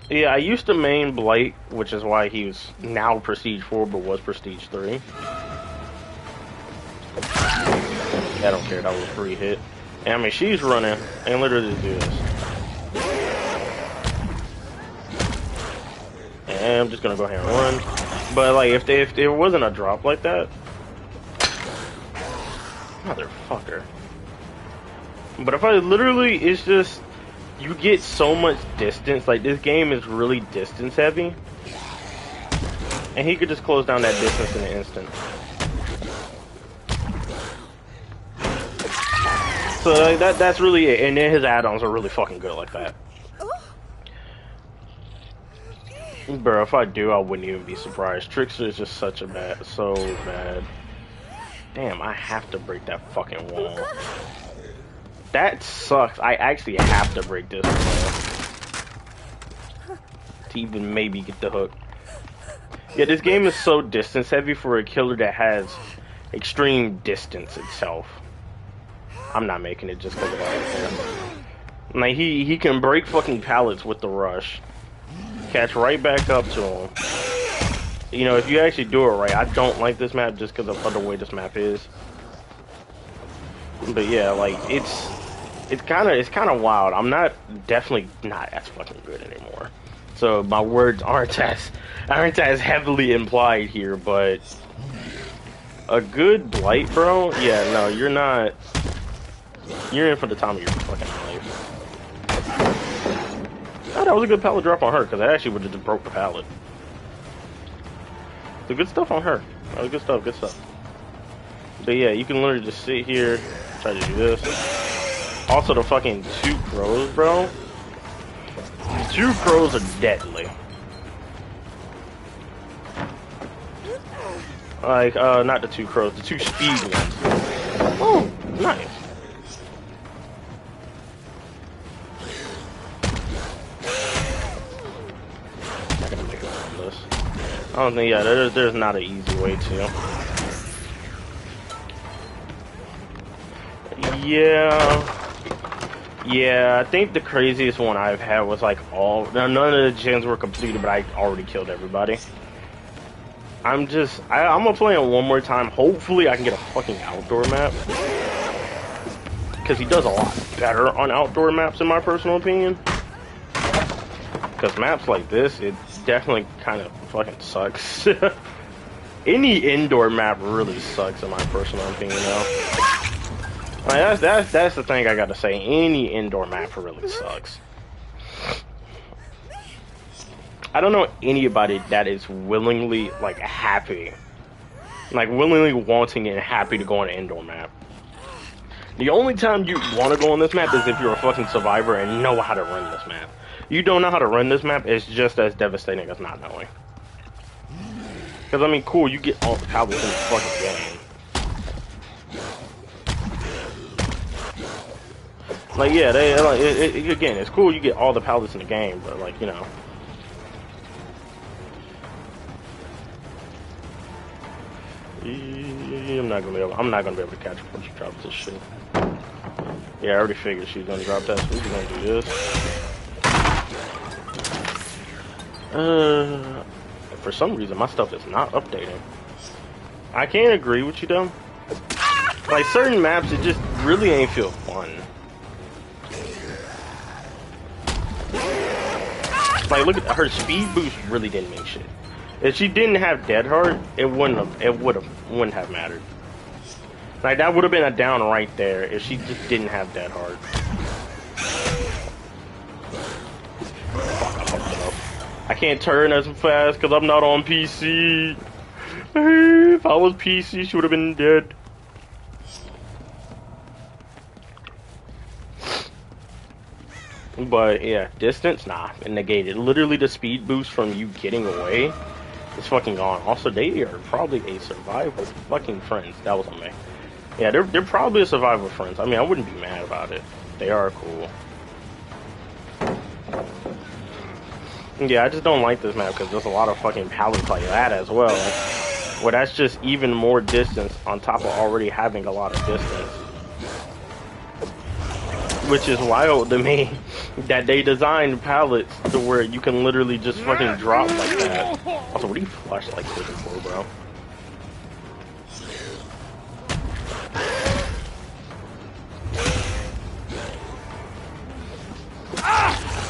Yeah, I used to main Blight, which is why he was now Prestige 4, but was Prestige 3. I don't care, that was a free hit. And I mean, she's running, and literally just do this. And I'm just gonna go ahead and run. But like, if there wasn't a drop like that, motherfucker. But if I literally, it's just, you get so much distance. Like, this game is really distance heavy, and he could just close down that distance in an instant. So like, that's really it. And then his add-ons are really fucking good like that. Bro, if I do, I wouldn't even be surprised. Trickster is just so bad. Damn, I have to break that fucking wall. That sucks. I actually have to break this wall to even maybe get the hook. Yeah, this game is so distance heavy for a killer that has extreme distance itself. I'm not making it just because of that. Like, he can break fucking pallets with the rush. Catch right back up to him. You know, if you actually do it right, I don't like this map just because of the way this map is. But yeah, like, it's kind of wild. I'm definitely not as fucking good anymore. So my words aren't as heavily implied here, but a good Blight, bro. Yeah, no, you're not. You're in for the time of your fucking life. Oh, that was a good pallet drop on her, because I actually would have just broke the pallet. So good stuff on her. Oh, good stuff. But yeah, you can literally just sit here, try to do this. Also, the fucking 2 crows, bro. The 2 crows are deadly. Like, not the 2 crows, the 2 speed ones. Oh, nice. I don't think, yeah, there's not an easy way to. Yeah, I think the craziest one I've had was like none of the gens were completed, but I already killed everybody. I'm gonna play it one more time. Hopefully I can get a fucking outdoor map. Because he does a lot better on outdoor maps in my personal opinion. Because maps like this, it definitely kind of fucking sucks. Any indoor map really sucks in my personal opinion, though. Like, that's the thing I gotta say. Any indoor map really sucks. I don't know anybody that is willingly willingly wanting and happy to go on an indoor map. The only time you want to go on this map is if you're a fucking survivor and know how to run this map. You don't know how to run this map, it's just as devastating as not knowing. Because, I mean, cool, you get all the pallets in the fucking game. Like, yeah, again, it's cool you get all the pallets in the game, but, like, you know. I'm not gonna be able to catch her when she drops this shit. Yeah, I already figured she was gonna drop that, so we're just gonna do this. For some reason, my stuff is not updating. I can't agree with you, though. Like, certain maps, it just really ain't feel fun. Like, look at her speed boost really didn't mean shit. If she didn't have Dead Hard, it wouldn't have mattered. Like, that would have been a down right there if she just didn't have Dead Hard. Fuck, I fucked it up. I can't turn as fast because I'm not on PC. If I was PC, she would have been dead. But yeah, distance, nah, negated. Literally the speed boost from you getting away It's fucking gone. Also, they are probably a survival fucking friends. That was on me. Yeah, they're probably a survival friends. I mean, I wouldn't be mad about it. They are cool. Yeah, I just don't like this map because there's a lot of fucking pallets like that as well. Well, that's just even more distance on top of already having a lot of distance. Which is wild to me that they designed pallets to where you can literally just fucking drop like that. Also, what do you flashlight clicking for, bro?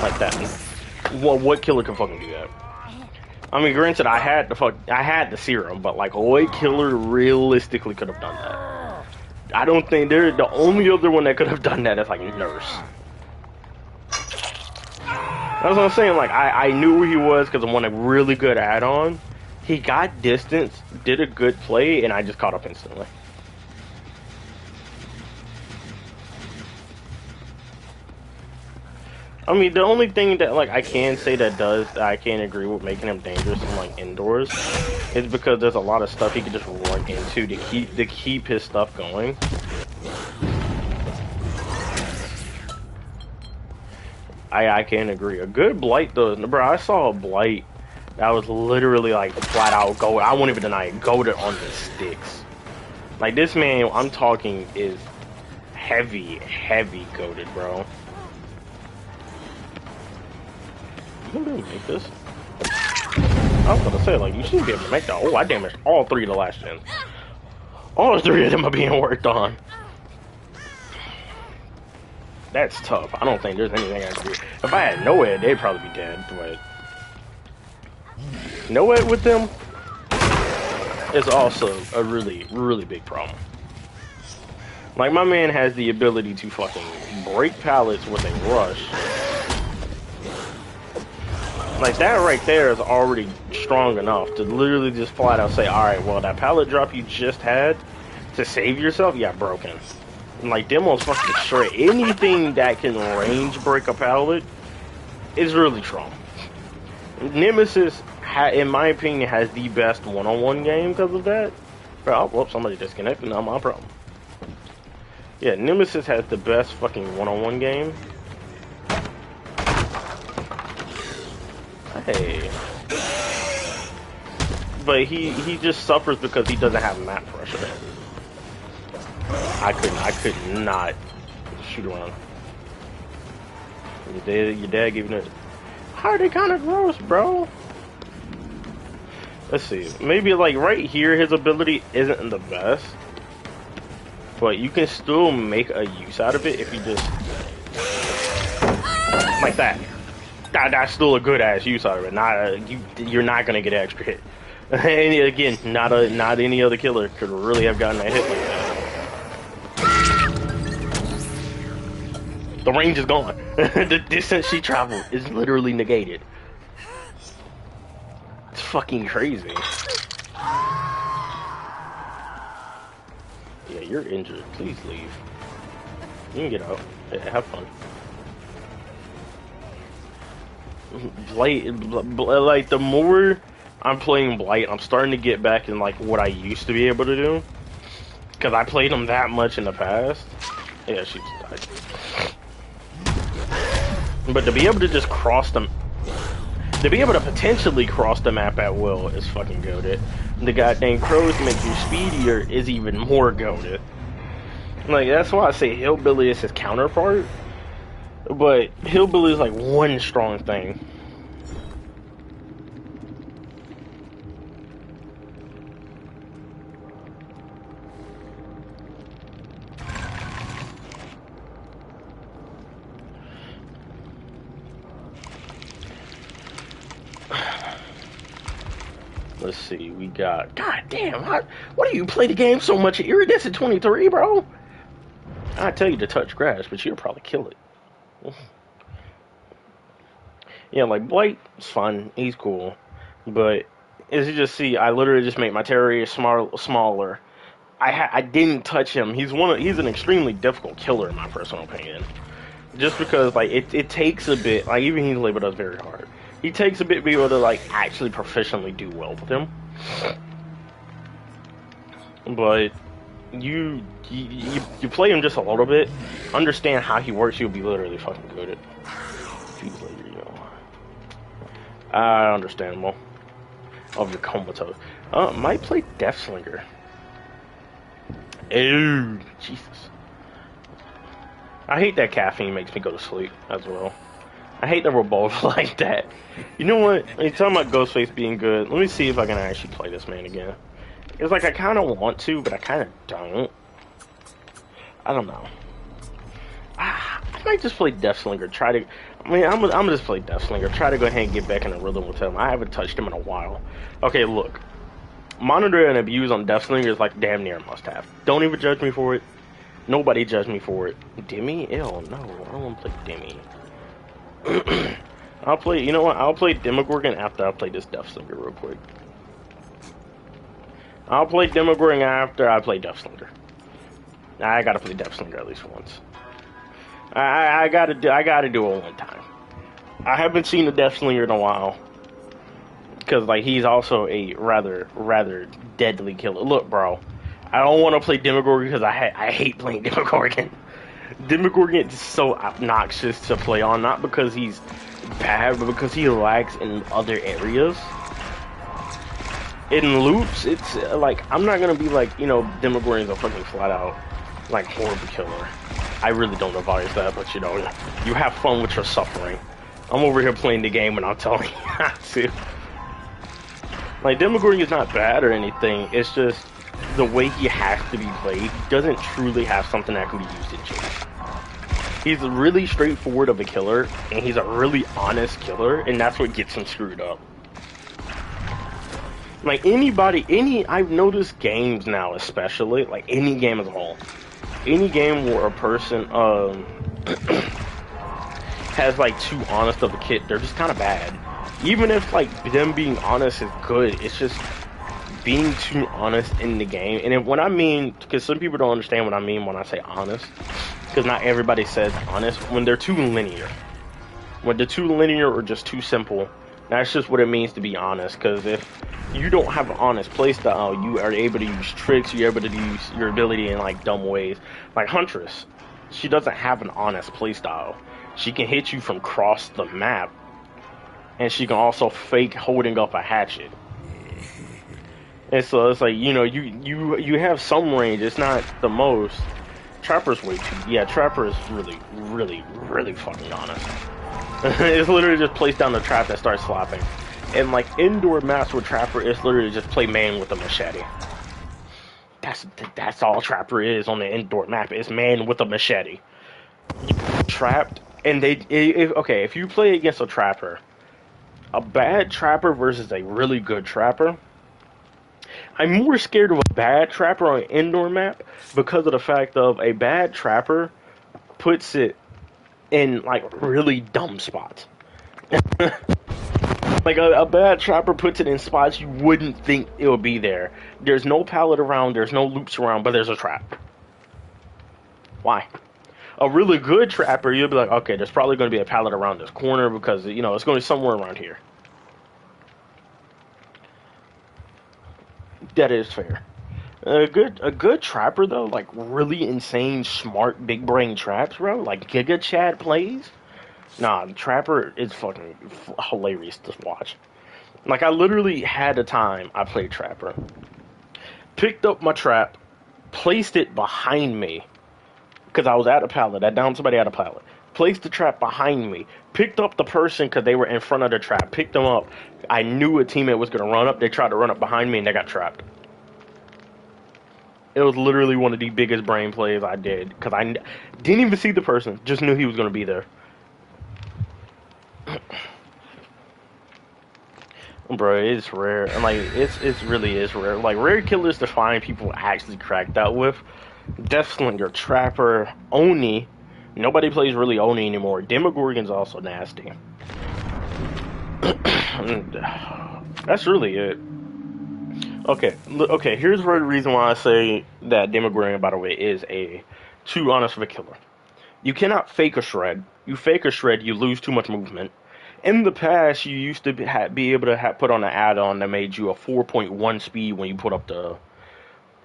Like that. Well, what killer can fucking do that? I mean, granted, I had the serum, but like, what killer realistically could have done that? I don't think the only other one that could have done that is like Nurse. That's what I'm saying. Like, I knew where he was because I won a really good add-on. He got distance, did a good play, and I just caught up instantly. I mean, the only thing that like I can say that I can't agree with making him dangerous in like indoors is because there's a lot of stuff he could just run into to keep his stuff going. I can't agree. A good blight though, bro. I saw a blight that was literally like flat out gold. I won't even deny it, goaded on the sticks. Like this man, I'm talking is heavy goaded, bro. You gonna be able to make this? I was gonna say, like, you should be able to make that. Oh, I damaged all three of the last gens. All three of them are being worked on. That's tough. I don't think there's anything I can do. If I had NOED, they'd probably be dead, but NOED with them is also a really big problem. Like, my man has the ability to fucking break pallets with a rush. Like, that right there is already strong enough to literally just flat out say, alright, well, that pallet drop you just had to save yourself, you got broken. And, like, them motherfuckers destroy anything that can range break a pallet is really strong. Nemesis, in my opinion, has the best one-on-one game because of that. Oh, whoops, somebody disconnected, not my problem. Yeah, Nemesis has the best fucking one-on-one game. Hey. But he just suffers because he doesn't have map pressure. I could not shoot around. Your dad giving it. How are they kind of gross, bro? Let's see. Maybe like right here, his ability isn't the best, but you can still make a use out of it if you just like that. That's still a good ass use out of it. You're not gonna get an extra hit. And again, not any other killer could really have gotten that hit like that. The range is gone. The distance she traveled is literally negated. It's fucking crazy. Yeah, you're injured. Please leave. You can get out. Yeah, have fun. Blight, like the more I'm playing Blight, I'm starting to get back in like what I used to be able to do. Cause I played him that much in the past. Yeah, she died. But to be able to just cross them, to be able to potentially cross the map at will is fucking goated. The goddamn crows make you speedier is even more goated. Like that's why I say Hillbilly is his counterpart. But Hillbilly is like one strong thing. Let's see, we got. God damn, why do you play the game so much? Iridescent 23, bro. I tell you to touch grass, but you'll probably kill it. Yeah, like Blight is fun. He's cool, but as you just see, I literally just made my Terrier smaller. I didn't touch him. He's an extremely difficult killer in my personal opinion. Just because like it takes a bit. Like even he's labeled as very hard. He takes a bit to be able to like actually proficiently do well with him. But you play him just a little bit, understand how he works, you'll be literally fucking good at. Few later, you know. Understandable. Of your comatose. Might play Deathslinger. Ew, Jesus. I hate that caffeine makes me go to sleep as well. I hate that we're both like that. You know what? When you're talking about Ghostface being good, let me see if I can actually play this man again. It's like I kind of want to, but I kind of don't. I don't know. I might just play Deathslinger. I'm gonna just play Deathslinger. Try to go ahead and get back in the rhythm with him. I haven't touched him in a while. Okay, look. Monitor and abuse on Deathslinger is like damn near a must-have. Don't even judge me for it. Nobody judge me for it. Demi? Ew, no. I don't want to play Demi. I'll play, you know what? I'll play Demogorgon after I play this Deathslinger real quick. I'll play Demogorgon after I play Deathslinger. I gotta play Deathslinger at least once. I gotta do it one time. I haven't seen the Deathslinger in a while. Because, like, he's also a rather deadly killer. Look, bro. I don't want to play Demogorgon because I hate playing Demogorgon. Demogorgon is so obnoxious to play on, not because he's bad, but because he lags in other areas. In loops, it's like, I'm not gonna be like, you know, Demogorgon's a fucking flat out, like, horrible killer. I really don't advise that, but you know, you have fun with your suffering. I'm over here playing the game and I'm telling you how to. Like, Demogorgon is not bad or anything, it's just the way he has to be played doesn't truly have something that can be used in chase. He's really straightforward of a killer, and he's a really honest killer, and that's what gets him screwed up. Like, I've noticed games now especially, like any game as a whole, any game where a person has like too honest of a kit, they're just kind of bad. Even if like them being honest is good, it's just being too honest in the game. And what I mean, because some people don't understand what I mean when I say honest, because not everybody says honest, when they're too linear. When they're too linear or just too simple, that's just what it means to be honest. Because if you don't have an honest playstyle, you are able to use tricks, you're able to use your ability in like dumb ways. Like Huntress, she doesn't have an honest playstyle. She can hit you from across the map, and she can also fake holding up a hatchet. And so it's like, you know, you have some range, it's not the most. Trapper's way too, yeah, Trapper is really fucking honest. It's literally just place down the trap and start slapping. And like indoor maps with Trapper, it's literally just play man with a machete. That's all Trapper is on the indoor map, is man with a machete. You're trapped, and if you play against a Trapper, a bad Trapper versus a really good Trapper, I'm more scared of a bad Trapper on an indoor map because of the fact of a bad Trapper puts it in like really dumb spots. Like a bad Trapper puts it in spots you wouldn't think it would be there. There's no pallet around, there's no loops around, but there's a trap. Why? A really good Trapper, you'll be like, okay, there's probably going to be a pallet around this corner because, you know, it's going to be somewhere around here. That is fair. A good Trapper though, like really insane, smart, big brain traps, bro. Like Giga Chad plays. Nah, Trapper is fucking hilarious to watch. Like I literally had a time I played Trapper. Picked up my trap, placed it behind me because I was at a pallet. I downed somebody at a pallet. Placed the trap behind me. Picked up the person because they were in front of the trap. Picked them up. I knew a teammate was going to run up. They tried to run up behind me and they got trapped. It was literally one of the biggest brain plays I did because I didn't even see the person. Just knew he was going to be there. Bro, it's rare. And like, it really is rare. Like, rare killers to find people actually cracked out with. Deathslinger, Trapper, Oni. Nobody plays really Oni anymore. Demogorgon's also nasty. That's really it. Okay, here's the reason why I say that Demogorgon, by the way, is too honest of a killer. You cannot fake a shred. You fake a shred, you lose too much movement. In the past, you used to be able to put on an add-on that made you a 4.1 speed when you put up the...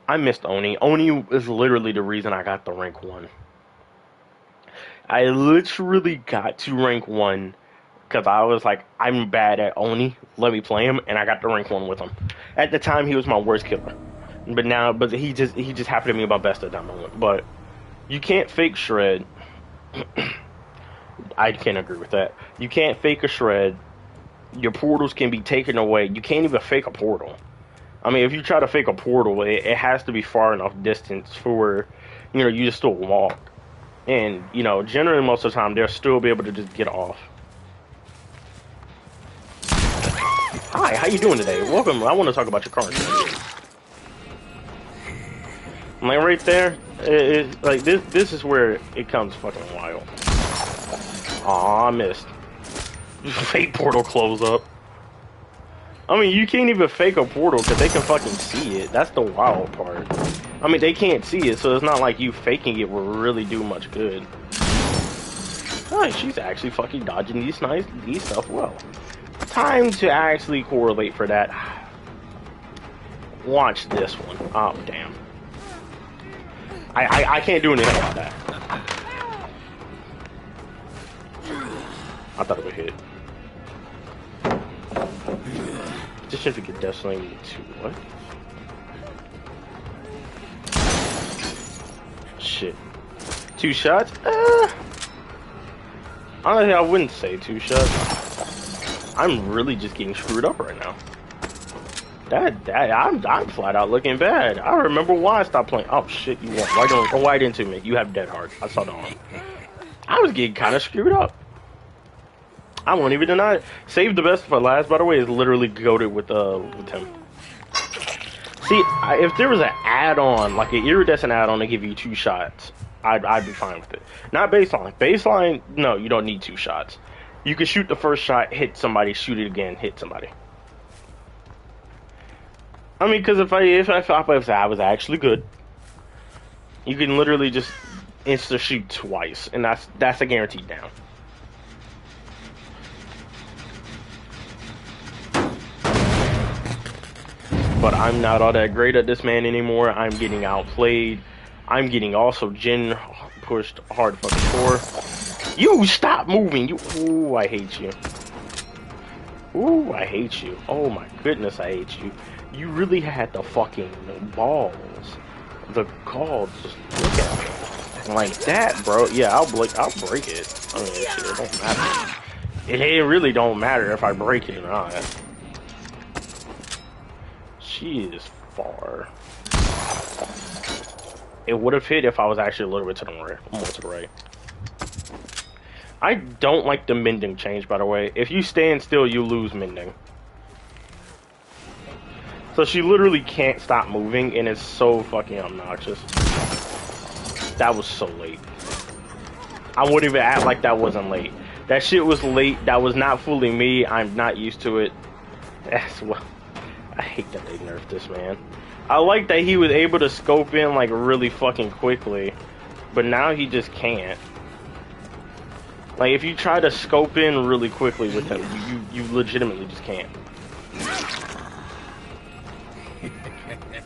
I missed Oni. Oni is literally the reason I got the rank 1. I literally got to rank 1 because I was like, I'm bad at Oni. Let me play him, and I got the rank 1 with him. At the time, he was my worst killer. But he just happened to be my best at that moment. But you can't fake Shred. I can't agree with that. You can't fake a Shred. Your portals can be taken away. You can't even fake a portal. I mean, if you try to fake a portal, it has to be far enough distance for, you just still walk. And, generally most of the time, they'll still be able to just get off. Hi, how you doing today? Welcome. I want to talk about your car. Like, right there, like, this is where it comes fucking wild. Aw, I missed. Fake portal close up. I mean, you can't even fake a portal because they can fucking see it. That's the wild part. I mean, they can't see it, so it's not like you faking it will really do much good. Alright, she's actually fucking dodging these stuff well. Time to actually correlate for that. Watch this one. Oh, damn. I can't do anything about that. I thought it would hit. Just if we get Destiny to what? Shit. 2 shots? Honestly, I wouldn't say 2 shots. I'm really just getting screwed up right now. I'm flat out looking bad. I remember why I stopped playing. Oh shit, you won. Why didn't you, man? You have dead heart. I saw the arm. I was getting kind of screwed up. I won't even deny it. Save the best for last, by the way, is literally goated with him. See, if there was an add-on, like an iridescent add-on to give you 2 shots, I'd be fine with it. Not baseline. Baseline, no, you don't need 2 shots. You can shoot the first shot, hit somebody, shoot it again, hit somebody. I mean, because if I was actually good, you can literally just insta shoot twice, and that's a guaranteed down. But I'm not all that great at this man anymore. I'm getting outplayed. I'm getting also Jin pushed hard fucking for. You stop moving. Ooh, I hate you. Ooh, I hate you. Oh my goodness, I hate you. You really had the fucking balls. The gall, just look at me. Like that, bro. Yeah, I'll break it. I mean, shit, it don't matter. It really don't matter if I break it or not. She is far. It would have hit if I was actually a little bit to the right, more to the right. I don't like the mending change, by the way. If you stand still, you lose mending. So she literally can't stop moving, and it's so fucking obnoxious. That was so late. I wouldn't even act like that wasn't late. That shit was late. That was not fooling me. I'm not used to it. As well. I hate that they nerfed this, man. I like that he was able to scope in, like, really fucking quickly. But now he just can't. Like, if you try to scope in really quickly with him, you legitimately just can't.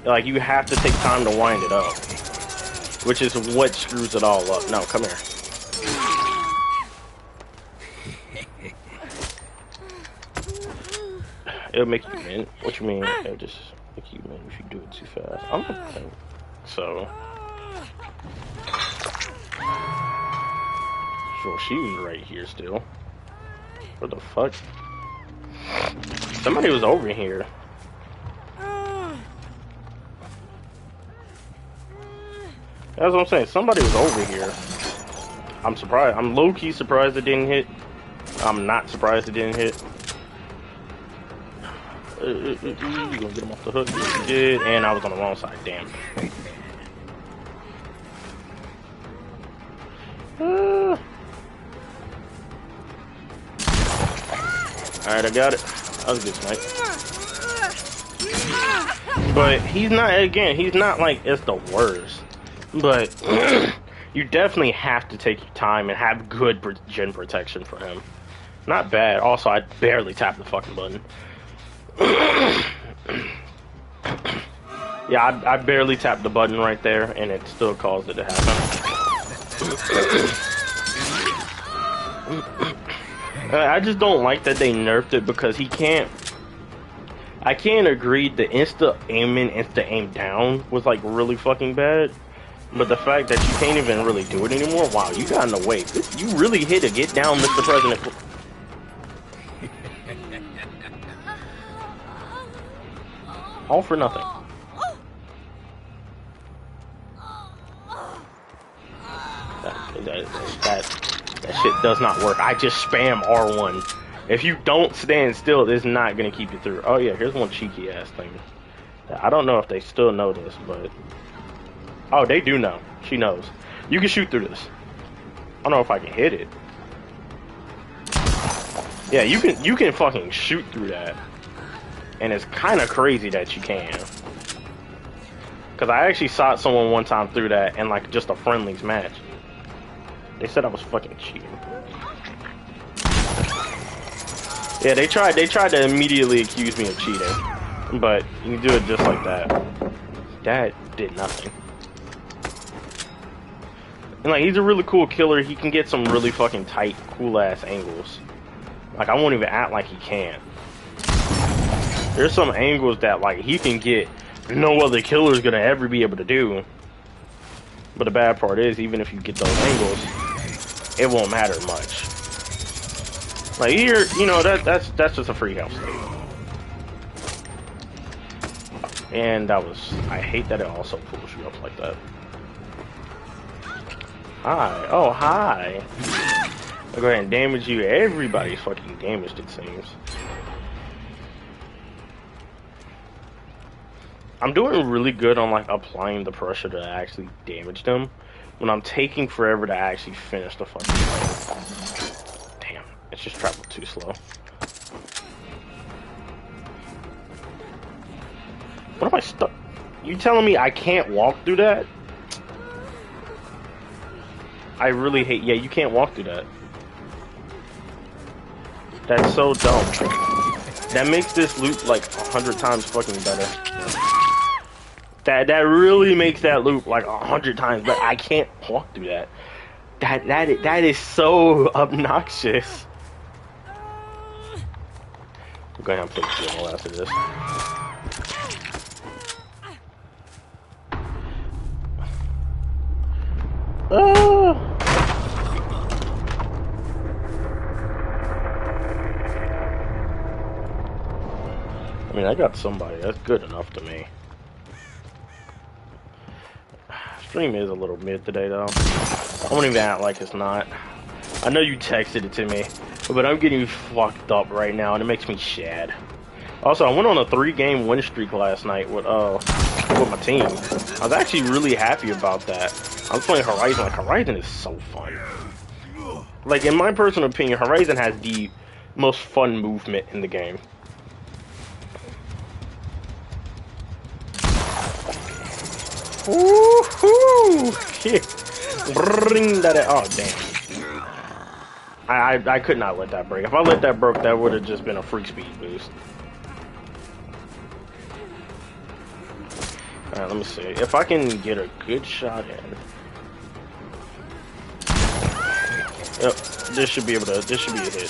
Like, you have to take time to wind it up. Which is what screws it all up. No, come here. It'll make you mint. What you mean? It'll just make you mint if you do it too fast. I don't think so. Sure, she was right here still. What the fuck? Somebody was over here. That's what I'm saying. Somebody was over here. I'm surprised. I'm low-key surprised it didn't hit. I'm not surprised it didn't hit. You gonna get him off the hook? Yes, you did. And I was on the wrong side. Damn. Alright, I got it. That was a good snipe. But he's not, again, he's not like, it's the worst. But you definitely have to take your time and have good gen protection for him. Not bad. Also, I barely tapped the fucking button. Yeah, I barely tapped the button right there, and it still caused it to happen. I just don't like that they nerfed it because he can't. I can't agree the insta aim in, insta aim down was like really fucking bad. But the fact that you can't even really do it anymore, wow, you got in the way. You really hit a get down, Mr. President. All for nothing. That shit does not work. I just spam R1. If you don't stand still, it's not gonna keep you through. Oh yeah, here's one cheeky ass thing. I don't know if they still know this, but oh, they do know. She knows. You can shoot through this. I don't know if I can hit it. Yeah, you can fucking shoot through that. And it's kind of crazy that you can. Cause I actually shot someone one time through that in like just a friendlies match. They said I was fucking cheating. Yeah, they tried to immediately accuse me of cheating. But you do it just like that. That did nothing. And like, he's a really cool killer. He can get some really fucking tight, cool ass angles. Like, I won't even act like he can't. There's some angles that like he can get no other killer's gonna ever be able to do. But the bad part is, even if you get those angles, it won't matter much. Like here, you know, that's just a free house state. And that was, I hate that it also pulls you up like that. Hi. Oh, hi. I'll go ahead and damage you. Everybody's fucking damaged, it seems. I'm doing really good on like applying the pressure to actually damage them when I'm taking forever to actually finish the fucking fight. Damn, it's just traveled too slow. What am I stuck? You telling me I can't walk through that? I really hate. Yeah, you can't walk through that. That's so dumb. That makes this loop like 100 times fucking better. That really makes that loop like 100 times, but I can't walk through that. That is so obnoxious. I'm going to play Joel after this. I mean, I got somebody. That's good enough to me. Stream is a little mid today, though. I won't even act like it's not. I know you texted it to me, but I'm getting fucked up right now, and it makes me sad. Also, I went on a 3-game win streak last night with my team. I was actually really happy about that. I was playing Horizon. Like, Horizon is so fun. Like, in my personal opinion, Horizon has the most fun movement in the game. Woohoo! Bring that. Oh damn! I could not let that break. If I let that break, that would have just been a free speed boost. All right, let me see if I can get a good shot in. Yep, this should be able to. This should be a hit.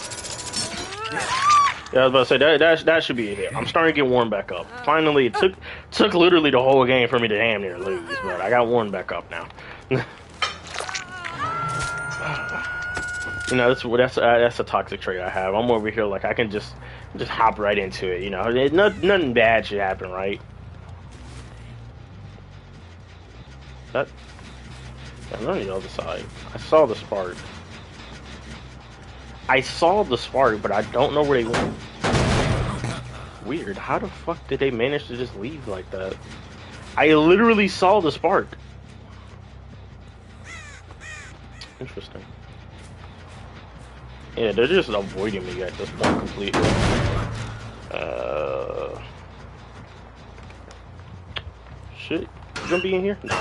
Yeah, I was about to say that should be a hit. I'm starting to get warmed back up. Finally, it took literally the whole game for me to damn near lose, but I got warmed back up now. You know, that's a toxic trait I have. I'm over here like I can just hop right into it. You know, nothing bad should happen, right? I'm on the other side. I saw the spark. I saw the spark, but I don't know where they went. Weird. How the fuck did they manage to just leave like that? I literally saw the spark. Interesting. Yeah, they're just avoiding me at this point completely. Shit. You gonna be in here? No.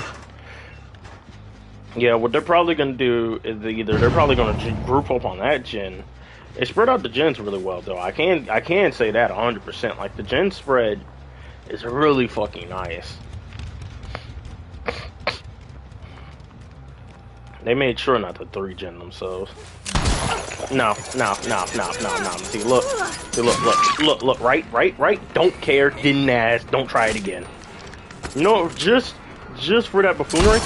Yeah, what they're probably gonna do is either they're probably gonna group up on that gen, They spread out the gens really well, though. I can say that 100%. Like, the gen spread is really fucking nice. They made sure not to 3-gen themselves. No. See, look. Right. Don't care. Didn't ask. Don't try it again. You know, just for that buffoonery.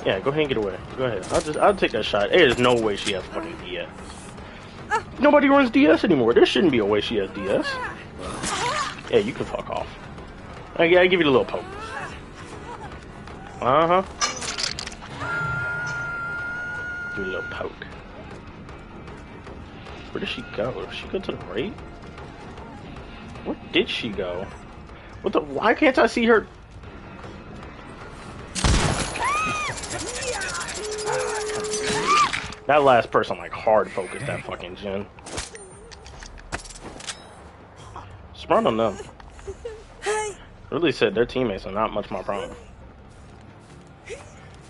Yeah, go ahead and get away. Go ahead. I'll take that shot. There's no way she has fucking DS. Nobody runs DS anymore. There shouldn't be a way she has DS. Yeah, you can fuck off. I give you a little poke. Uh-huh. Give you a little poke. Where did she go? Did she go to the right? Where did she go? What the? Why can't I see her? That last person like hard focused that fucking gen. Smart on them. Really said their teammates are not much my problem.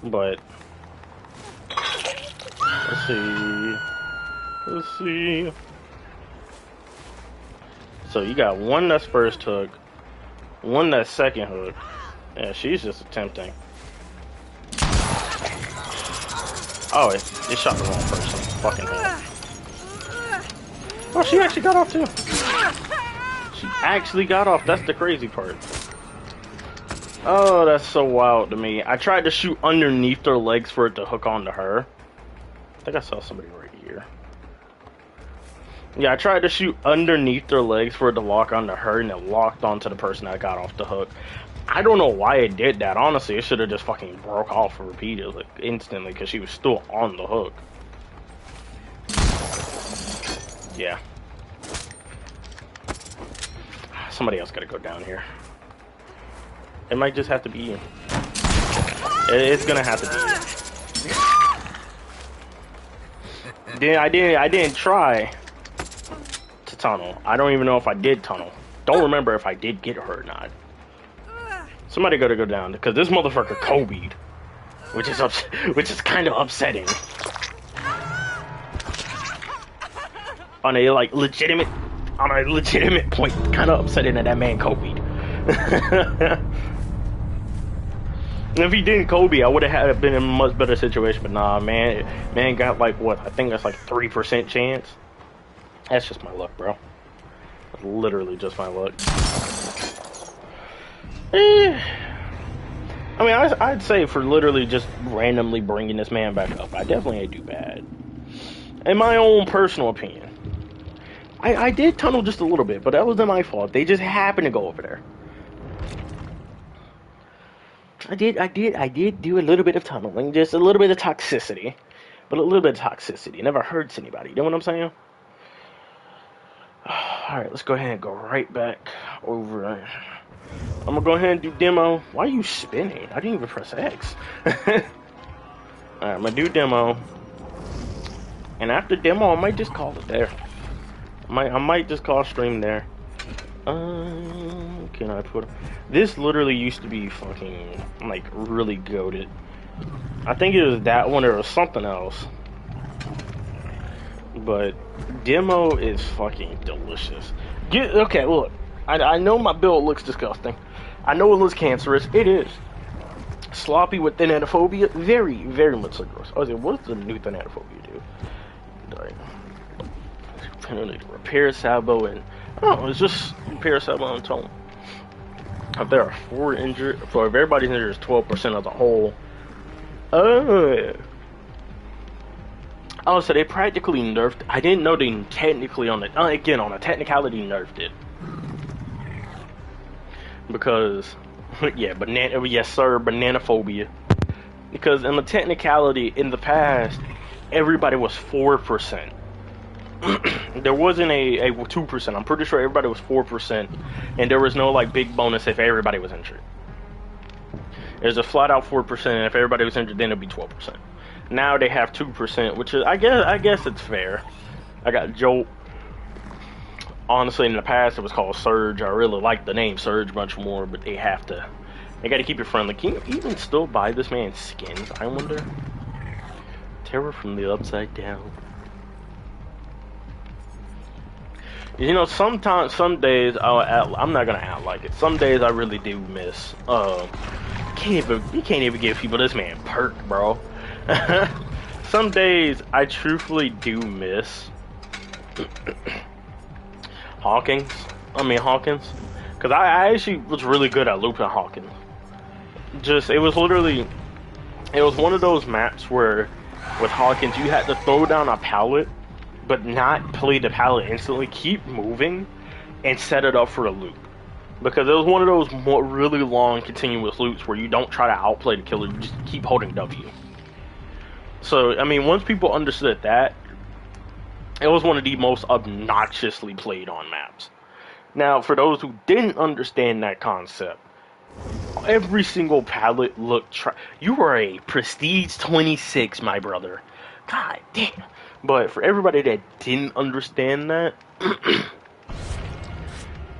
But let's see. So you got one that's first hook, one that's second hook. Yeah, she's just attempting. Oh, it shot the wrong person. Fucking hell. Oh, she actually got off too. She actually got off. That's the crazy part. Oh, that's so wild to me. I tried to shoot underneath their legs for it to hook onto her. I think I saw somebody right here. Yeah, I tried to shoot underneath their legs for it to lock onto her, and it locked onto the person that got off the hook. I don't know why it did that. Honestly, it should have just fucking broke off repeatedly, like, instantly, because she was still on the hook. Yeah. Somebody else gotta go down here. It might just have to be you. It's gonna have to be you. I didn't try to tunnel. I don't even know if I did tunnel. Don't remember if I did get her or not. Somebody gotta go down because this motherfucker Kobe'd, which is kind of upsetting. On a legitimate point, kind of upsetting that man Kobe'd. If he didn't Kobe, I would have been in a much better situation. But nah, man got like what? I think that's like 3% chance. That's just my luck, bro. That's literally just my luck. I mean, I'd say for literally just randomly bringing this man back up, I definitely ain't do bad. In my own personal opinion, I did tunnel just a little bit, but that wasn't my fault. They just happened to go over there. I did do a little bit of tunneling, just a little bit of toxicity, but a little bit of toxicity never hurts anybody. You know what I'm saying? All right, let's go ahead and go right back over. I'm gonna go ahead and do demo. Why are you spinning? I didn't even press X. Alright, I'm gonna do demo. And after demo, I might just call it there. I might just call stream there. Can I put... This literally used to be fucking, like, really goated. I think it was that one or something else. But demo is fucking delicious. Okay, look. I know my build looks disgusting. I know it looks cancerous. It is. Sloppy with thanatophobia. Very, very much so gross. I was like, what does the new thanatophobia do? Repair salvo and... Oh, it's just repair salvo and tone. If there are 4 injured... if everybody's injured, it's 12% of the whole. Oh, so they practically nerfed... I didn't know they technically on the... again, on a technicality, nerfed it. Because, yeah, yes sir, bananaphobia. Because in the technicality, in the past, everybody was 4%. There wasn't a 2%. I'm pretty sure everybody was 4%, and there was no like big bonus if everybody was injured. There's a flat out 4%, and if everybody was injured, then it'd be 12%. Now they have 2%, which is I guess it's fair. I got Jolt. Honestly, in the past, it was called Surge. I really like the name Surge much more, but they got to keep it friendly. Can you even still buy this man's skins, I wonder? Terror from the Upside Down. You know, sometimes, some days, I'm not gonna act like it. Some days I really do miss. You can't even give people this man perk, bro. Some days I truthfully do miss Hawkins. Hawkins, because I actually was really good at looping Hawkins. It was literally, it was one of those maps where with Hawkins you had to throw down a pallet, but not play the pallet instantly. Keep moving and set it up for a loop. Because it was one of those really long continuous loops where you don't try to outplay the killer, you just keep holding W. So, once people understood that, it was one of the most obnoxiously played on maps. Now, for those who didn't understand that concept, every single pallet looked... You were a Prestige 26, my brother. God damn. But for everybody that didn't understand that,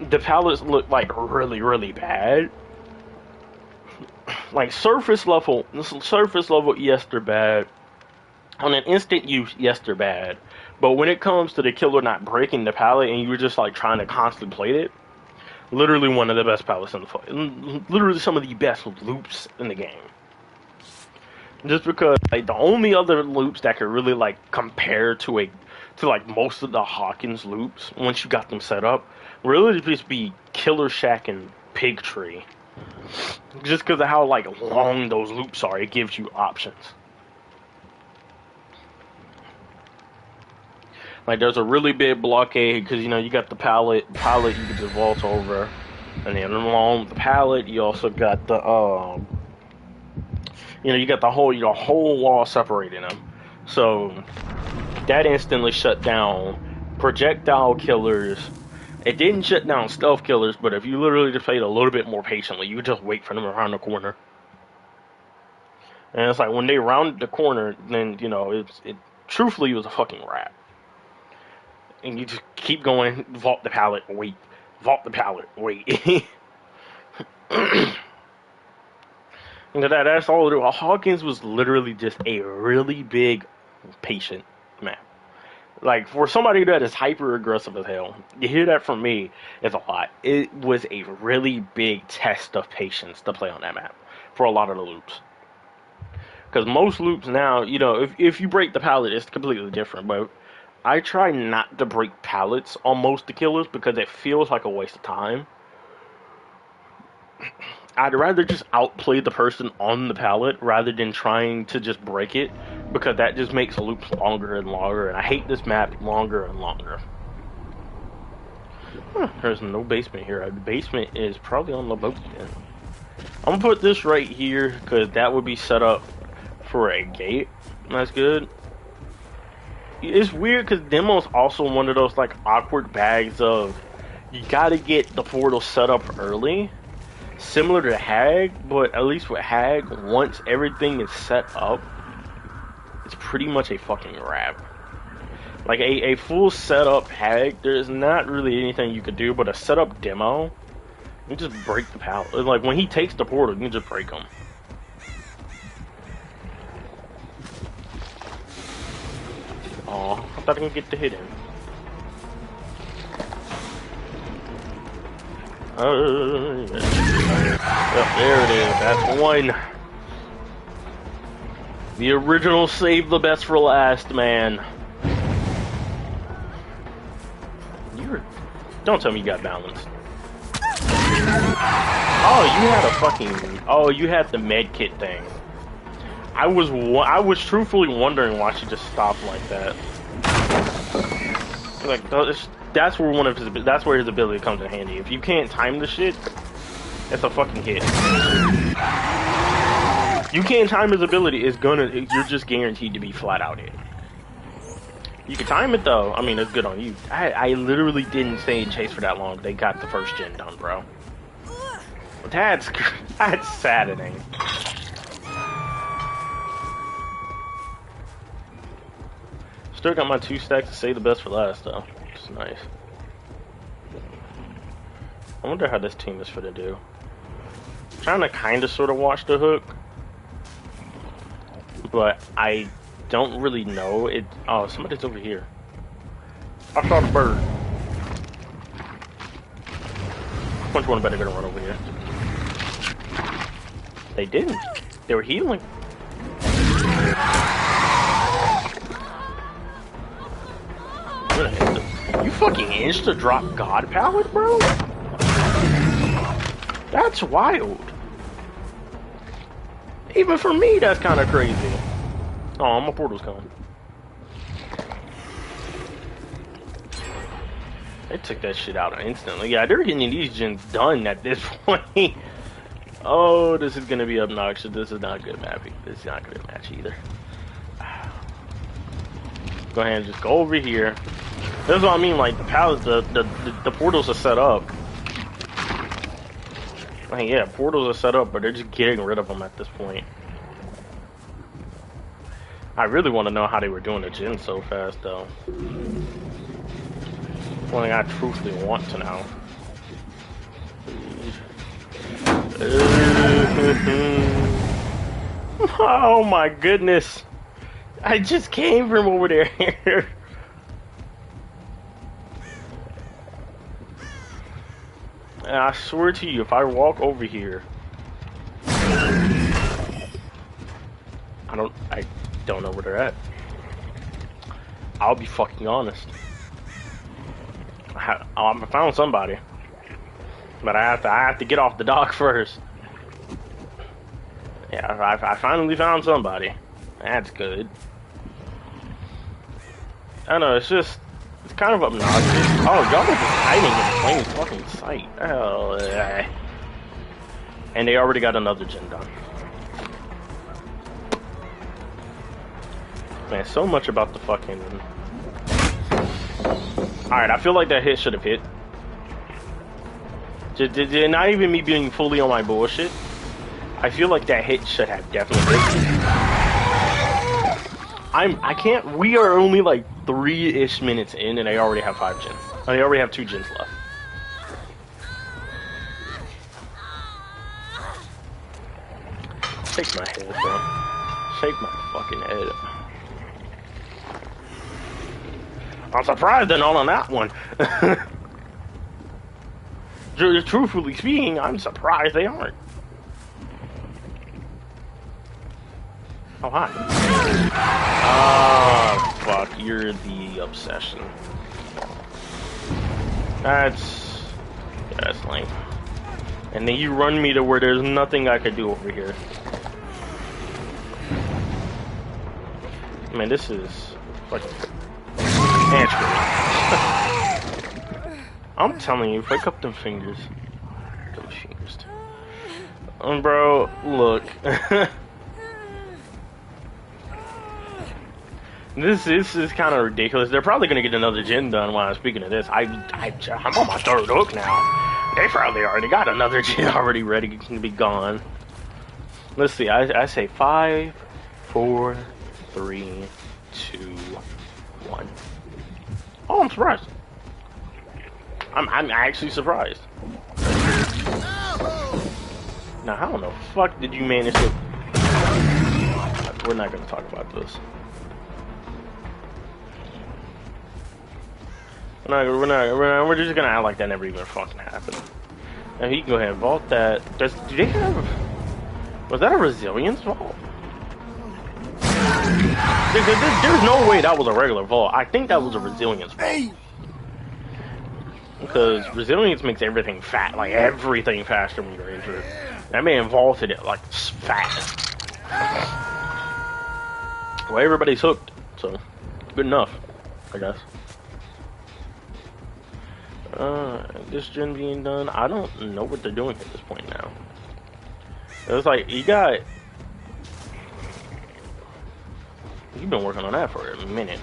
the pallets look like really, really bad. Like surface level, yes, they're bad. On an instant use, yes, they're bad. But when it comes to the killer not breaking the pallet and you're just like trying to constantly play it, literally one of the best pallets in the fight. Literally some of the best loops in the game. Just because like the only other loops that could really like compare to like most of the Hawkins loops once you got them set up really just be Killer Shack and Pig Tree. Just because of how like long those loops are, it gives you options. Like there's a really big blockade because you got the pallet you can just vault over, and then along the pallet you also got the you got the whole wall separating them. So that instantly shut down projectile killers. It didn't shut down stealth killers, but if you literally just played a little bit more patiently, you would just wait for them around the corner. And it's like when they rounded the corner, then it truthfully was a fucking wrap. And you just keep going, vault the pallet, wait, vault the pallet, wait. That's all it was. Hawkins was literally just a really big, patient map. Like, for somebody that is hyper-aggressive as hell, you hear that from me, it's a lot. It was a really big test of patience to play on that map for a lot of the loops. Because most loops now, if you break the pallet, it's completely different. But I try not to break pallets on most of the killers because it feels like a waste of time. I'd rather just outplay the person on the pallet rather than trying to just break it, because that just makes the loops longer and longer, and I hate this map longer and longer. There's no basement here. The basement is probably on the boat then. I'm gonna put this right here because that would be set up for a gate. That's good. It's weird because Demo's also one of those like awkward bags of you gotta get the portal set up early. Similar to Hag, but at least with Hag, once everything is set up, it's pretty much a fucking wrap. Like a full setup Hag, there's not really anything you could do, but a setup Demo, you just break the pallet. Like when he takes the portal, you can just break him. Aw, I thought I could get the hit in. Yep, there it is. That's one. The original save the best for last, man. Don't tell me you got balanced. Oh, you had a fucking... Oh, you had the med kit thing. I was truthfully wondering why she just stopped like that. Like, that's where his ability comes in handy. If you can't time the shit, it's a fucking hit. You can't time his ability, you're just guaranteed to be flat out hit. You can time it though. It's good on you. I literally didn't stay in chase for that long. They got the first gen done, bro. That's saddening. Still got my 2 stacks to save the best for last though. It's nice. I wonder how this team is finna do. I'm trying to kinda sorta watch the hook, but I don't really know it. Oh, somebody's over here. I saw the bird. Punch one better gonna run over here. They didn't. They were healing. You fucking insta drop God pallet, bro? That's wild. Even for me, that's kind of crazy. Oh, my portal's coming. They took that shit out instantly. Yeah, they're getting these gens done at this point. Oh, this is gonna be obnoxious. This is not good mapping. This is not a good match either. Go ahead and just go over here. That's what I mean, like, the pallets, the portals are set up. I mean, yeah, portals are set up, but they're just getting rid of them at this point. I really want to know how they were doing the gen so fast, though. One thing I truthfully want to know. Oh my goodness. I just came from over there. And I swear to you, if I walk over here, I don't know where they're at. I'll be fucking honest. I found somebody, but I have to get off the dock first. Yeah, I finally found somebody. That's good. I know, it's kind of obnoxious. Oh, y'all are just hiding in plain fucking sight. Oh, and they already got another gen done. Man, so much about the fucking... Alright, I feel like that hit should have hit. Not even me being fully on my bullshit. I feel like that hit should have definitely hit. I can't, we are only like 3-ish minutes in and I already have 5 gens. I already have 2 gens left. Shake my head, bro. Shake my fucking head. I'm surprised they're not on that one. Truthfully speaking, I'm surprised they aren't. Oh, hi. Oh, fuck. You're the obsession. That's lame. And then you run me to where there's nothing I could do over here. Man, this is fucking... I'm telling you, pick up them fingers. Them fingers. Bro, look. This is kind of ridiculous. They're probably gonna get another gen done while I'm speaking of this. I'm on my 3rd hook now. They probably already got another gen already ready to be gone. Let's see. I say 5, 4, 3, 2, 1. Oh, I'm surprised. I'm actually surprised. Now, how in the fuck did you manage to... We're not gonna talk about this. We're just gonna act like that never even fucking happened. Now, you can go ahead and vault that. Do they have... Was that a resilience vault? There's no way that was a regular vault. I think that was a resilience vault. Because resilience makes everything fat, like everything faster when you're injured. That man vaulted it like fast. Well, everybody's hooked, so good enough, I guess. This gen being done, I don't know what they're doing at this point now. It was like, you've been working on that for a minute.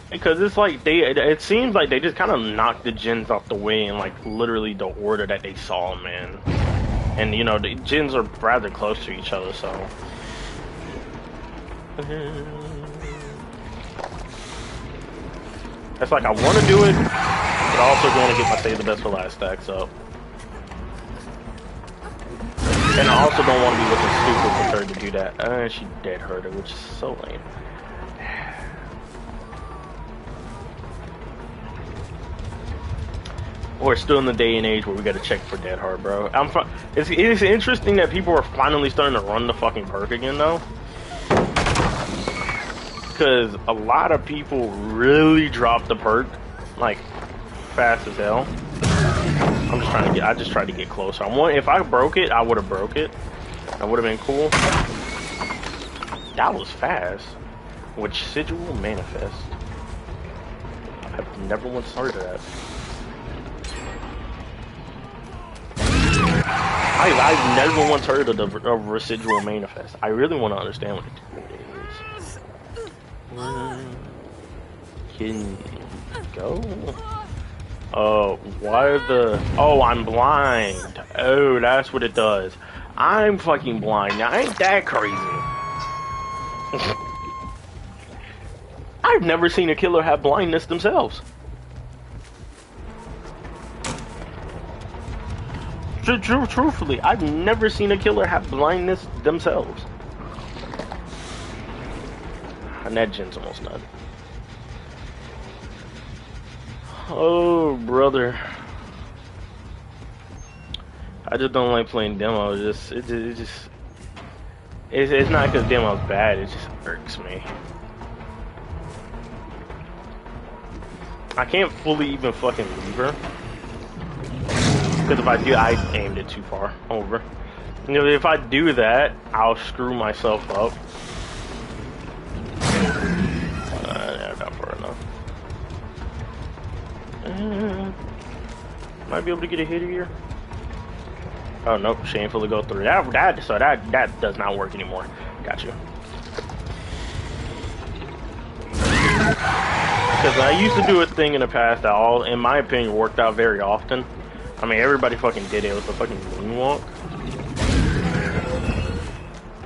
Because it's like, it seems like they just kind of knocked the gens off the way in like literally the order that they saw them in. And you know, the gens are rather close to each other, so. It's like I want to do it, but I also want to get my save the best for last stacks up. And I also don't want to be looking stupid for her to do that. She dead hurt her, which is so lame. We're still in the day and age where we gotta check for Dead Hard, bro. It's interesting that people are finally starting to run the fucking perk again, though. Because a lot of people really drop the perk, like, fast as hell. I just tried to get closer. If I broke it, I would have broke it. That would have been cool. That was fast. Which Sigil Manifest. I've never once heard of that. I've never once heard of the Residual Manifest. I really want to understand what it is. Can go? Why are the... Oh, I'm blind. Oh, that's what it does. I'm fucking blind. Now, ain't that crazy? I've never seen a killer have blindness themselves. Truthfully, I've never seen a killer have blindness themselves. And that gen's almost done. Oh, brother. I just don't like playing demo. It's not because demo's bad, it just irks me. I can't fully even fucking leave her. Because if I do, I aimed it too far over. You know, if I do that, I'll screw myself up. Not far enough. Might be able to get a hit here. Oh nope, shamefully go through. That does not work anymore. Got you. Because I used to do a thing in the past that in my opinion, worked out very often. I mean, everybody fucking did it. It was the fucking moonwalk.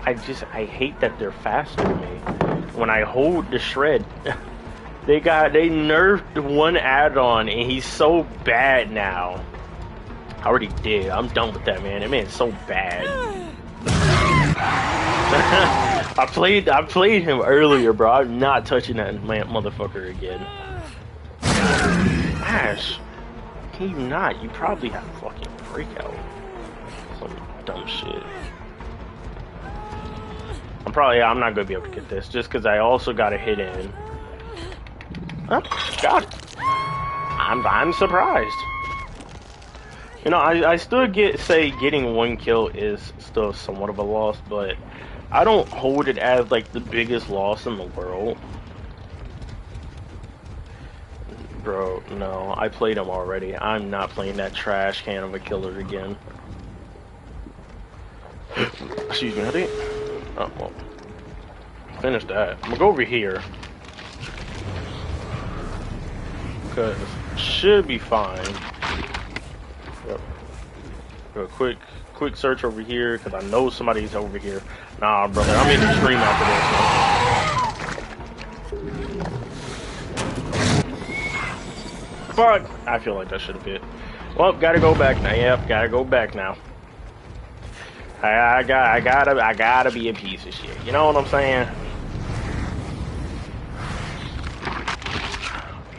I hate that they're faster than me. When I hold the shred, they nerfed one add-on, and he's so bad now. I already did. I'm done with that, man. That man's so bad. I played him earlier, bro. I'm not touching that motherfucker again. Ash. Can you not? You probably have fucking breakout. Some dumb shit. I'm not gonna be able to get this just because I also got a hit in. Oh, got it. I'm surprised. You know, I still say getting one kill is still somewhat of a loss, but I don't hold it as like the biggest loss in the world. Bro, no, I played him already. I'm not playing that trash can of a killer again. Excuse me, honey. Oh, well. Finish that. I'm gonna go over here. Cause should be fine. Yep. Do a quick search over here, cause I know somebody's over here. Nah, brother, I'm in the stream after this, man. Fuck! I feel like that should have hit. Well, gotta go back now. Yep, gotta go back now. I gotta be a piece of shit. You know what I'm saying?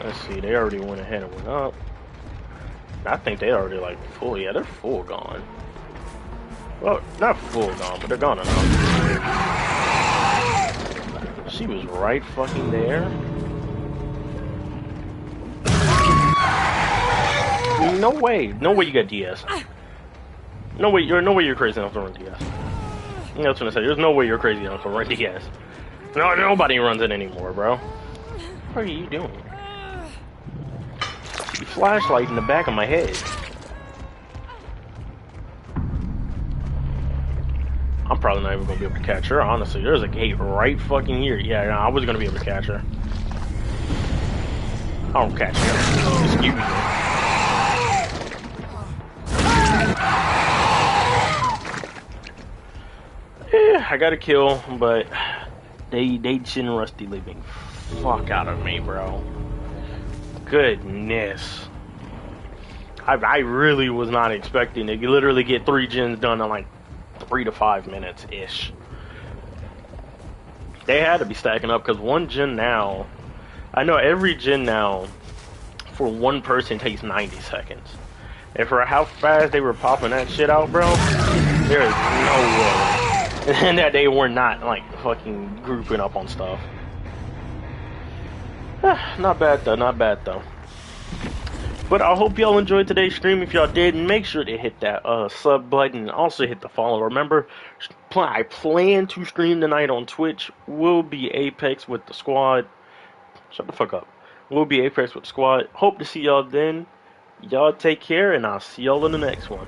Let's see, they already went ahead and went up. I think they already like full. Yeah, they're full gone. Well, not full gone, but they're gone enough. She was right fucking there. No way you got DS. No way you're crazy enough to run DS. I was gonna say, there's no way you're crazy enough to run DS. No, nobody runs it anymore, bro. What are you doing? You flashlight in the back of my head. I'm probably not even gonna be able to catch her, honestly. There's a gate right fucking here. Yeah, no, I was gonna be able to catch her. I don't catch her. Excuse me. Yeah, I got a kill, but they Jin Rusty leaving fuck out of me, bro. Goodness. I really was not expecting to literally get 3 gens done in like 3 to 5 minutes ish. They had to be stacking up because 1 gen now, I know every gen now for one person takes 90 seconds. And for how fast they were popping that shit out, bro, there is no way. And that they were not, like, fucking grouping up on stuff. Not bad, though. Not bad, though. But I hope y'all enjoyed today's stream. If y'all did, make sure to hit that sub button and also hit the follow. Remember, I plan to stream tonight on Twitch. Will be Apex with the squad. Shut the fuck up. We'll be Apex with the squad. Hope to see y'all then. Y'all take care, and I'll see y'all in the next one.